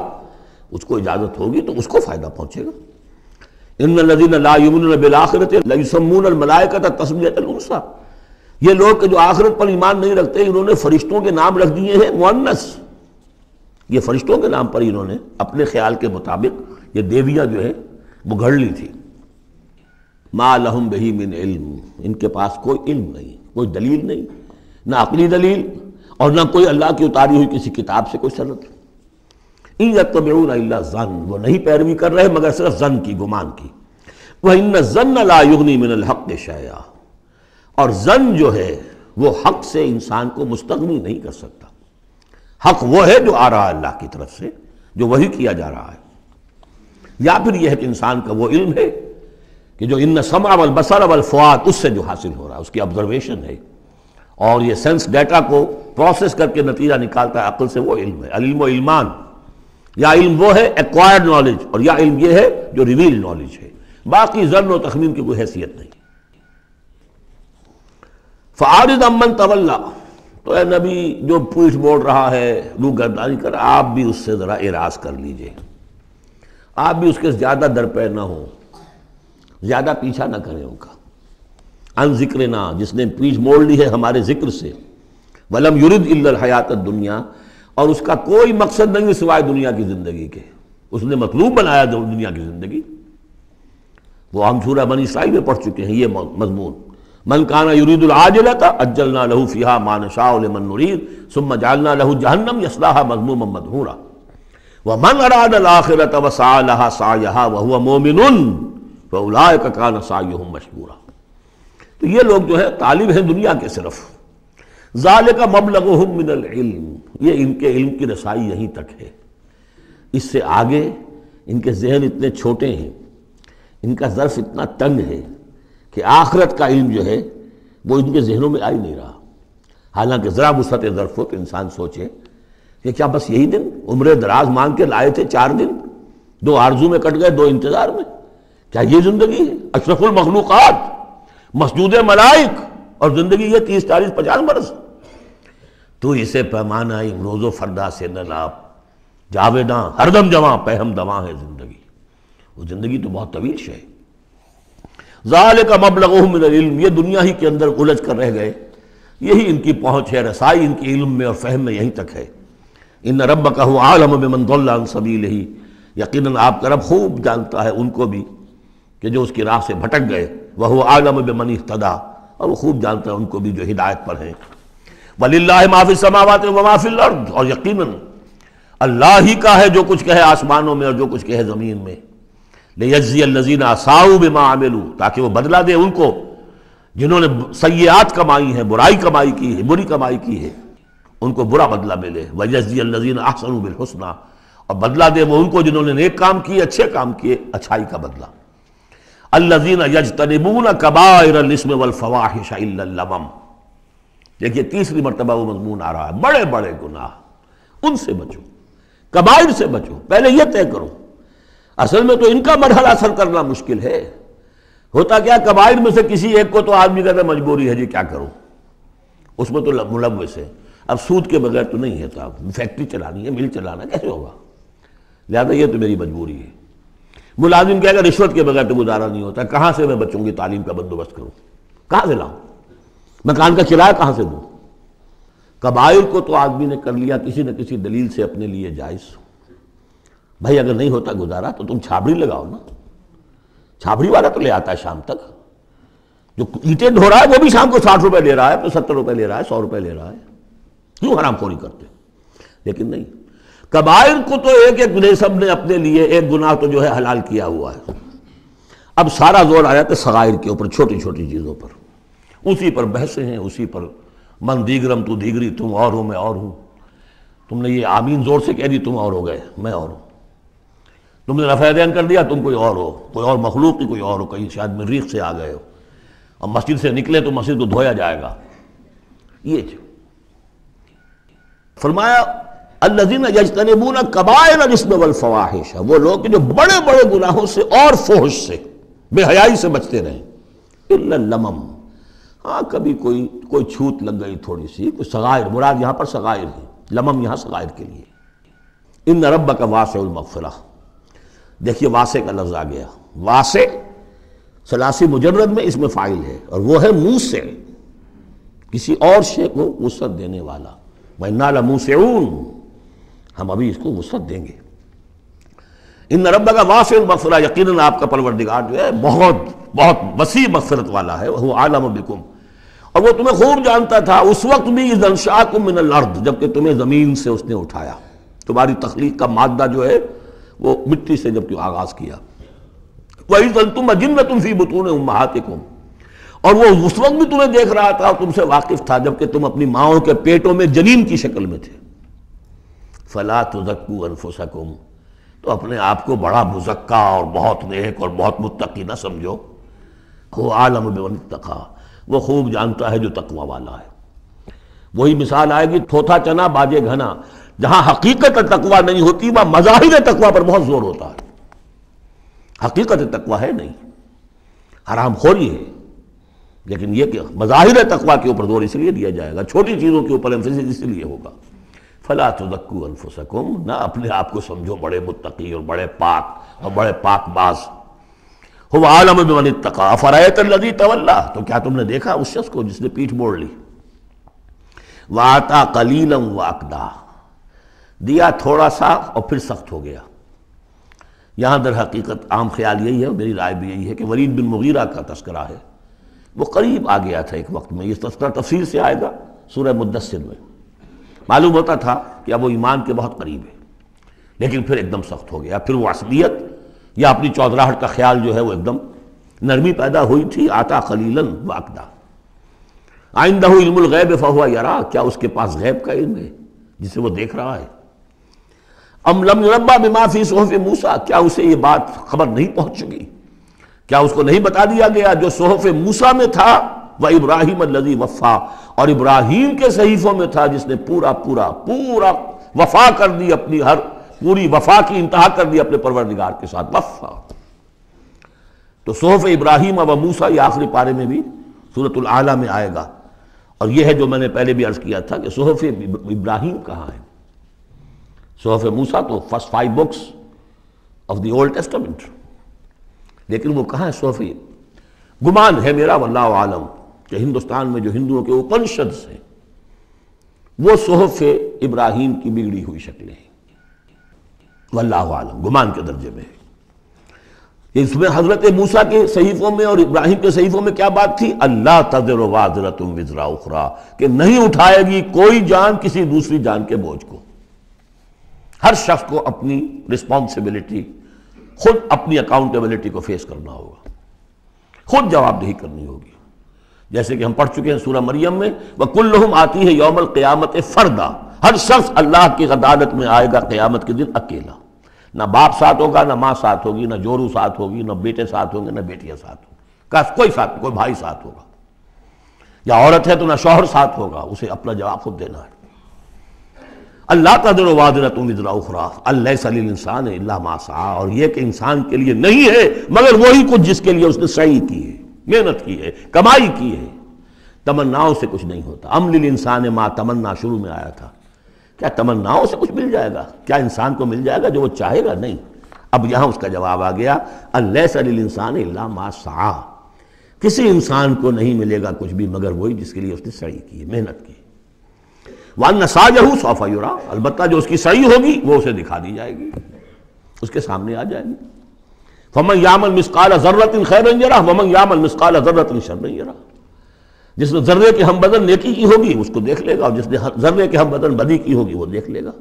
Speaker 2: اس کو اجازت ہوگی تو اس کو فائدہ پہنچے گا۔ ان الذین لا یؤمنون بالآخرۃ لیسمون الملائکۃ تسمیۃ الانثیٰ، یہ لوگ کہ جو آخرت پر ایمان نہیں رکھتے انہوں نے فرشتوں کے نام رکھ دیے ہیں مؤنث، یہ فرشتوں کے نام پر انہوں نے اپنے خیال کے مطابق یہ دیویاں جو ہے وہ گھڑ لی تھی۔ ما لہم بہ من علم، ان کے پاس کوئی علم نہیں، کوئی دلیل نہیں، نہ عقلی دلیل اور نہ کوئی اللہ کی اتاری ہوئی کسی کتاب سے کوئی سند۔ ان یتبعون الا الظن، وہ نہیں پیروی کر رہے مگر صرف ظن کی، گمان کی۔ وان الظن لا یغنی من الحق شیئا، اور ظن جو ہے وہ حق سے انسان کو مستغنی نہیں کر سکتا۔ حق وہ ہے جو آ رہا ہے اللہ کی طرف سے، جو وحی کیا جا رہا ہے، یا پھر یہ ہے کہ انسان کا وہ علم ہے کہ جو ان السمع والبصر والفؤاد، اس سے جو حاصل ہو رہا ہے، اس کی آبزرویشن ہے، اور یہ سینس ڈیٹا کو پروسیس کر کے نتیجہ نکالتا ہے عقل سے، وہ علم ہے۔ العلم و علمان، یا علم وہ ہے ایکوائرڈ نالج، اور یا علم یہ ہے جو ریویل نالج ہے، باقی ظن و تخمین کی کوئی حیثیت نہیں۔ فَأَعْرِضْ عَمَّنْ تَوَلَّىٰ، تو اے نبی جو پیٹھ موڑ رہا ہے، روگردانی کر، آپ بھی اس سے ذرا اعراض کر لیجئے، آپ بھی اس کے زیادہ درپے نہ ہوں، زیادہ پیچھا نہ کریں ان کا۔ ان ذکرنا، جس نے پیچھ موڑ لی ہے ہمارے ذکر سے، وَلَمْ يُرِدْ إِلَّا الْحَيَاةَ الدُّنْيَا، اور اس کا کوئی مقصد نہیں سوائے دنیا کی زندگی کے، اس نے مطلوب بنایا دنیا کی زندگی۔ وہ ہم سورہ بنی اسرائیل میں پڑھ چکے ہیں یہ مضمون، من کان یرید العاجلۃ عجلنا له فیہا ما نشاء لمن نرید ثم جعلنا له جہنم یصلاها مذموما مدحورا ومن اراد الآخرۃ وسعى لها سعیها وهو مؤمن فاولئک کان سعیهم مشکورا۔ تو یہ لوگ جو ہے طالب ہیں دنیا کے صرف، ذالک مبلغهم من العلم، یہ ان کے علم کی رسائی یہیں تک ہے، اس سے آگے ان کے ذہن اتنے چھوٹے ہیں، ان کا ظرف اتنا تنگ ہے کہ آخرت کا علم جو ہے وہ ان کے ذہنوں میں آ ہی نہیں رہا۔ حالانکہ ذرا وسعت ظرف ہو تو انسان سوچے کہ کیا بس یہی دن عمر دراز مانگ کے لائے تھے 4 دن، 2 آرزو میں کٹ گئے 2 انتظار میں، کیا یہ زندگی ہے؟ اشرف المخلوقات، مسجود ملائک، اور زندگی یہ 30 40 50 برس؟ تو اسے پیمانہ روز و فردا سے نہ ناپ، جاویداں ہر دم جواں پہم دواں ہے زندگی، وہ زندگی تو بہت طویل شے ہے۔ ذالک مبلغہم من العلم، یہ دنیا ہی کے اندر الجھ کر رہ گئے، یہی ان کی پہنچ ہے، رسائی ان کی علم میں اور فہم میں یہیں تک ہے۔ ان ربک هو اعلم بمن ضل عن سبیلہ، یقیناً آپ کا رب خوب جانتا ہے ان کو بھی کہ جو اس کی راہ سے بھٹک گئے، وہو اعلم بمن اہتدی، اور وہ خوب جانتا ہے ان کو بھی جو ہدایت پر ہیں۔ وَلِلَّهِ مَا فِي السَّمَاوَاتِ وَمَا فِي الْأَرْضِ، اور یقیناً اللہ ہی کا ہے جو کچھ کہے آسمانوں میں اور جو کچھ کہے زمین میں۔ لِيَجْزِيَ الَّذِينَ أَسَاءُوا بِمَا عَمِلُوا، تاکہ وہ بدلہ دے ان کو جنہوں نے سیئات کمائی ہیں، برائی کمائی کی ہے، بری کمائی کی ہے، ان کو برا بدلہ ملے۔ وَيَجْزِيَ الَّذِينَ أَحْسَنُوا بِالْحُسْنَى، اور بدلہ دے وہ ان کو جنہوں نے نیک کام کیے، اچھے کام کیے، اچھائی کا بدلہ۔ الَّذِينَ يَجْتَنِبُونَ كَبَائِرَ الْإِثْمِ وَالْفَوَاحِشَ إِلَّا اللَّمَمَ، دیکھیے تیسری مرتبہ وہ مضمون آ رہا ہے، بڑے بڑے گناہ ان سے بچو، کبائر سے بچو، پہلے یہ طے کرو۔ اصل میں تو ان کا مرحلہ اثر کرنا مشکل ہے، ہوتا کیا کبائر میں سے کسی ایک کو تو آدمی کہتا ہے مجبوری ہے جی کیا کروں، اس میں تو ملوث ہے، اب سود کے بغیر تو نہیں ہے صاحب، فیکٹری چلانی ہے، مل چلانا کیسے ہوگا، لہٰذا یہ تو میری مجبوری ہے۔ ملازم کہے گا رشوت کے بغیر تو گزارا نہیں ہوتا، کہاں سے میں بچوں کی تعلیم کا بندوبست کروں، کہاں سے لاؤں، مکان کا کرایہ کہاں سے دوں۔ کبائر کو تو آدمی نے کر لیا کسی نہ کسی دلیل سے اپنے لیے جائز، بھائی اگر نہیں ہوتا گزارا تو تم چھابڑی لگاؤ نا، چھابڑی والا تو لے آتا ہے شام تک، جو اینٹیں ڈھو رہا ہے وہ بھی شام کو 60 روپے لے رہا ہے، تو 70 روپے لے رہا ہے، 100 روپے لے رہا ہے، کیوں حرام خوری کرتے؟ لیکن نہیں، کبائر کو تو ایک سب نے اپنے لیے ایک گناہ تو جو ہے حلال کیا ہوا ہے، اب سارا زور آ جاتا ہے صغائر کے اوپر، چھوٹی چھوٹی چیزوں پر، اسی پر بحثیں ہیں، اسی پر من دیگرم تو دیگری، تم اور ہو میں اور ہوں، تم نے یہ آمین زور سے کہہ دی تم اور ہو گئے میں اور ہوں، تم نے رفع دین کر دیا تم کوئی اور ہو، کوئی اور مخلوق کی کوئی اور ہو، کہیں شاید مریخ سے آ گئے ہو، اور مسجد سے نکلے تو مسجد کو دھویا جائے گا۔ یہ فرمایا الذین یجتنبون کبائر الاسم والفواحش، وہ لوگ جو بڑے بڑے گناہوں سے اور فحش سے، بے حیائی سے بچتے رہیں، الا اللمم، ہاں کبھی کوئی چھوت لگ گئی تھوڑی سی، کوئی صغائر، مراد یہاں پر صغائر ہے، لمم یہاں صغائر کے لیے۔ ان ربک واسع المغفرہ، دیکھیے واسع کا لفظ آ گیا، واسع ثلاثی مجرد میں اس میں فاعل ہے، اور وہ ہے موسع، کسی اور شے کو وسعت دینے والا، وَإِنَّا لَمُوسِعُونَ، ہم ابھی اس کو وسعت دیں گے۔ ان ربک واسع المغفرہ، یقیناً آپ کا پروردگار جو ہے بہت بہت وسیع مغفرت والا ہے، وہ عالم بکم، اور وہ تمہیں خوب جانتا تھا اس وقت بھی اذ انشاکم من الارض، جبکہ تمہیں زمین سے اس نے اٹھایا، تمہاری تخلیق کا مادہ جو ہے وہ مٹی سے جب کہ آغاز کیا، وَإِذْ أَنْتُمْ أَجِنَّةٌ فِي بُطُونِ أُمَّهَاتِكُمْ، اور وہ اس وقت بھی تمہیں دیکھ رہا تھا اور تم سے واقف تھا جبکہ تم اپنی ماؤں کے پیٹوں میں جنین کی شکل میں تھے۔ فَلَا تُزَكُّوا أَنفُسَكُمْ، تو اپنے آپ کو بڑا مزکا اور بہت نیک اور بہت متقی نہ سمجھو، وہ عالم بمن اتقی، وہ خوب جانتا ہے جو تقوی والا ہے۔ وہی مثال آئے گی تھوتھا چنا باجے گھنا، جہاں حقیقت تقوی نہیں ہوتی وہاں مظاہر تقوی پر بہت زور ہوتا ہے، حقیقت تقوی ہے نہیں، حرام خوری ہے، لیکن یہ کہ مظاہر تقوی کے اوپر زور اس لیے دیا جائے گا، چھوٹی چیزوں کے اوپر ایمفیسس اس لیے ہوگا۔ فلا تزکوا انفسکم، نہ اپنے آپ کو سمجھو بڑے متقی اور بڑے پاک اور بڑے پاک باز۔ هو عالم بمن اتقى افرأيت الذي تولى، تو کیا تم نے دیکھا اس شخص کو جس نے پیٹھ موڑ لی، وَآتَى قَلِيلًا وَأَكْدَى، دیا تھوڑا سا اور پھر سخت ہو گیا۔ یہاں در حقیقت عام خیال یہی ہے، میری رائے بھی یہی ہے کہ ولید بن مغیرہ کا تذکرہ ہے، وہ قریب آ گیا تھا ایک وقت میں، یہ تذکرہ تفصیل سے آئے گا سورہ مدثر میں، معلوم ہوتا تھا کہ اب وہ ایمان کے بہت قریب ہے، لیکن پھر ایک دم سخت ہو گیا، پھر وہ عصبیت یا اپنی چودراہٹ کا خیال جو ہے وہ ایک دم نرمی پیدا ہوئی تھی۔ آتا قلیلاً واقدا، عندہ علم الغیب فہو یرا، کیا اس کے پاس غیب کا علم ہے جسے وہ دیکھ رہا ہے؟ ام لم ينبأ بما فی صحف موسیٰ، کیا اسے یہ بات خبر نہیں پہنچ چکی، کیا اس کو نہیں بتا دیا گیا جو صحف موسیٰ میں تھا وَإِبْرَاهِيمَ الَّذِي وَفَّى، اور ابراہیم کے صحیفوں میں تھا جس نے پورا وفا کر دی، اپنی ہر پوری وفا کی انتہا کر دی اپنے پروردگار کے ساتھ، وفا۔ تو صحف ابراہیم و موسیٰ یہ آخری پارے میں بھی سورۃ الاعلیٰ میں آئے گا، اور یہ ہے جو میں نے پہلے بھی عرض کیا تھا کہ صحف ابراہیم کہاں ہے؟ صحف موسیٰ تو first 5 books of the old testament, لیکن وہ کہاں ہے صحف؟ گمان ہے میرا واللہ عالم کہ ہندوستان میں جو ہندوؤں کے اپنشدس ہیں وہ صحف ابراہیم کی بگڑی ہوئی شکلیں ہیں، واللہ عالم، گمان کے درجے میں ہے۔ اس میں حضرت موسیٰ کے صحیفوں میں اور ابراہیم کے صحیفوں میں کیا بات تھی؟ اللہ تزر وازرۃ وزر اخری، کہ نہیں اٹھائے گی کوئی جان کسی دوسری جان کے بوجھ کو۔ ہر شخص کو اپنی رسپانسبلٹی، خود اپنی اکاؤنٹیبلٹی کو فیس کرنا ہوگا، خود جواب دہی کرنی ہوگی۔ جیسے کہ ہم پڑھ چکے ہیں سورہ مریم میں، وَكُلُّهُمْ آتِيهِ يَوْمَ الْقِيَامَةِ فَرْدًا، ہر شخص اللہ کی عدالت میں آئے گا قیامت کے دن اکیلا، نہ باپ ساتھ ہوگا، نہ ماں ساتھ ہوگی، نہ جورو ساتھ ہوگی، نہ بیٹے ساتھ ہوں گے، نہ بیٹیاں ساتھ ہوں گی، کوئی بھائی ساتھ ہوگا، یا عورت ہے تو نہ شوہر ساتھ ہوگا، اسے اپنا جواب خود دینا ہے۔ اللہ تزر وازرۃ وزر اخری لیس للانسان الا ما سعی، اور یہ کہ انسان کے لیے نہیں ہے مگر وہی کچھ جس کے لیے اس نے سعی کی ہے، محنت کی ہے، کمائی کی ہے۔ تمناؤں سے کچھ نہیں ہوتا۔ ام للانسان ما تمنا شروع میں آیا تھا، کیا تمناؤں سے کچھ مل جائے گا؟ کیا انسان کو مل جائے گا جو وہ چاہے گا؟ نہیں۔ اب یہاں اس کا جواب آ گیا، لیس للانسان الا ما سعی، کسی انسان کو نہیں ملے گا کچھ بھی مگر وہی جس کے لیے اس نے سعی کی ہے، محنت کی۔ وَأَنَّ سَعْيَهُ سَوْفَ يُرَىٰ، البتہ جو اس کی سعی ہوگی وہ اسے دکھا دی جائے گی، اس کے سامنے آ جائے گی۔ فَمَنْ يَعْمَلْ مِثْقَالَ ذَرَّةٍ خَيْرًا يَرَهُ وَمَنْ يَعْمَلْ مِثْقَالَ ذَرَّةٍ شَرًّا يَرَهُ، جس نے ذرے کے ہم بدن نیکی کی ہوگی اس کو دیکھ لے گا، اور جس نے ذرے کے ہم بدن بدی کی ہوگی وہ دیکھ لے گا۔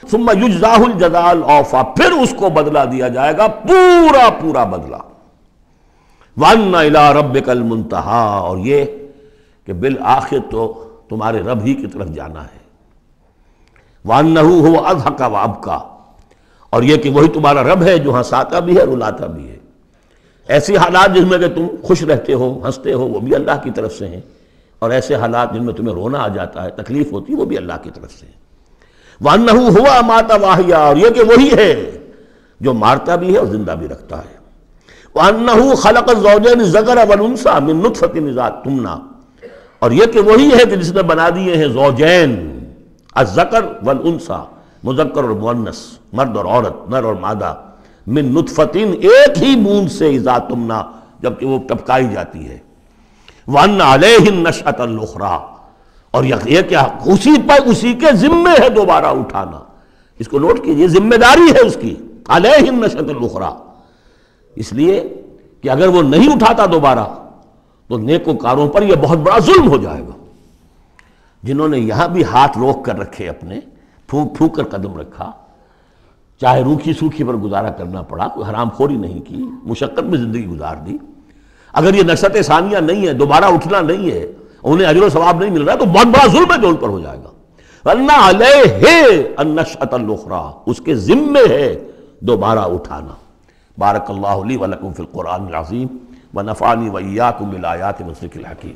Speaker 2: ثُمَّ يُجْزَاهُ الْجَزَاءَ الْأَوْفَىٰ، پھر اس کو بدلہ دیا جائے گا پورا بدلہ۔ وَأَنَّ إِلَىٰ رَبِّكَ الْمُنتَهَىٰ، اور یہ کہ بالآخر تو تمہارے رب ہی کی طرف جانا ہے۔ وَأَنَّهُ هُوَ أَضْحَكَ وَأَبْكَىٰ، اور یہ کہ وہی تمہارا رب ہے جو ہنساتا بھی ہے، رلاتا بھی ہے۔ ایسی حالات جن میں کہ تم خوش رہتے ہو، ہنستے ہو، وہ بھی اللہ کی طرف سے ہیں، اور ایسے حالات جن میں تمہیں رونا آ جاتا ہے، تکلیف ہوتی ہے، وہ بھی اللہ کی طرف سے ہیں۔ وَأَنَّهُ هُوَ أَمَاتَ وَأَحْيَا، اور یہ کہ وہی ہے جو مارتا بھی ہے اور زندہ بھی رکھتا ہے۔ وَأَنَّهُ خَلَقَ الزَّوْجَيْنِ الذَّكَرَ وَالْأُنثَىٰ مِن نُطْفَةٍ إِذَا تُمْنَىٰ، اور یہ کہ وہی ہے کہ جس نے بنا دیے ہیں زوجین، الذکر والانثیٰ، مذکر اور مؤنث، مرد اور عورت، نر اور مادہ، من نطفتن، ایک ہی بوند سے، اذا تمنا، جبکہ وہ ٹپکائی جاتی ہے۔ وَأَنَّ عَلَيْهِ النَّشْأَةَ الْأُخْرَىٰ، اور یہ کہ اسی کے ذمے ہے دوبارہ اٹھانا۔ اس کو نوٹ کیجئے، ذمہ داری ہے اس کی، عَلَيْهِ النَّشْأَةَ الْأُخْرَىٰ، اس لیے کہ اگر وہ نہیں اٹھاتا دوبارہ تو نیکوکاروں پر یہ بہت بڑا ظلم ہو جائے گا، جنہوں نے یہاں بھی ہاتھ روک کر رکھے، اپنے پھونک پھونک کر قدم رکھا، چاہے روکھی سوکھی پر گزارا کرنا پڑا، کوئی حرام خوری نہیں کی، مشقت میں زندگی گزار دی۔ اگر یہ نشأت ثانیہ نہیں ہے، دوبارہ اٹھنا نہیں ہے، انہیں اجر و ثواب نہیں مل رہا، تو بہت بڑا ظلم ہے جو ان پر ہو جائے گا۔ وَأَنَّ عَلَيْهِ النَّشْأَةَ الْأُخْرَىٰ، اس کے ذمے ہے دوبارہ اٹھانا۔ بارک اللہ لی ولکم فی القرآن العظیم ونفعنی وإیاکم بالآیات والذکر الحکیم۔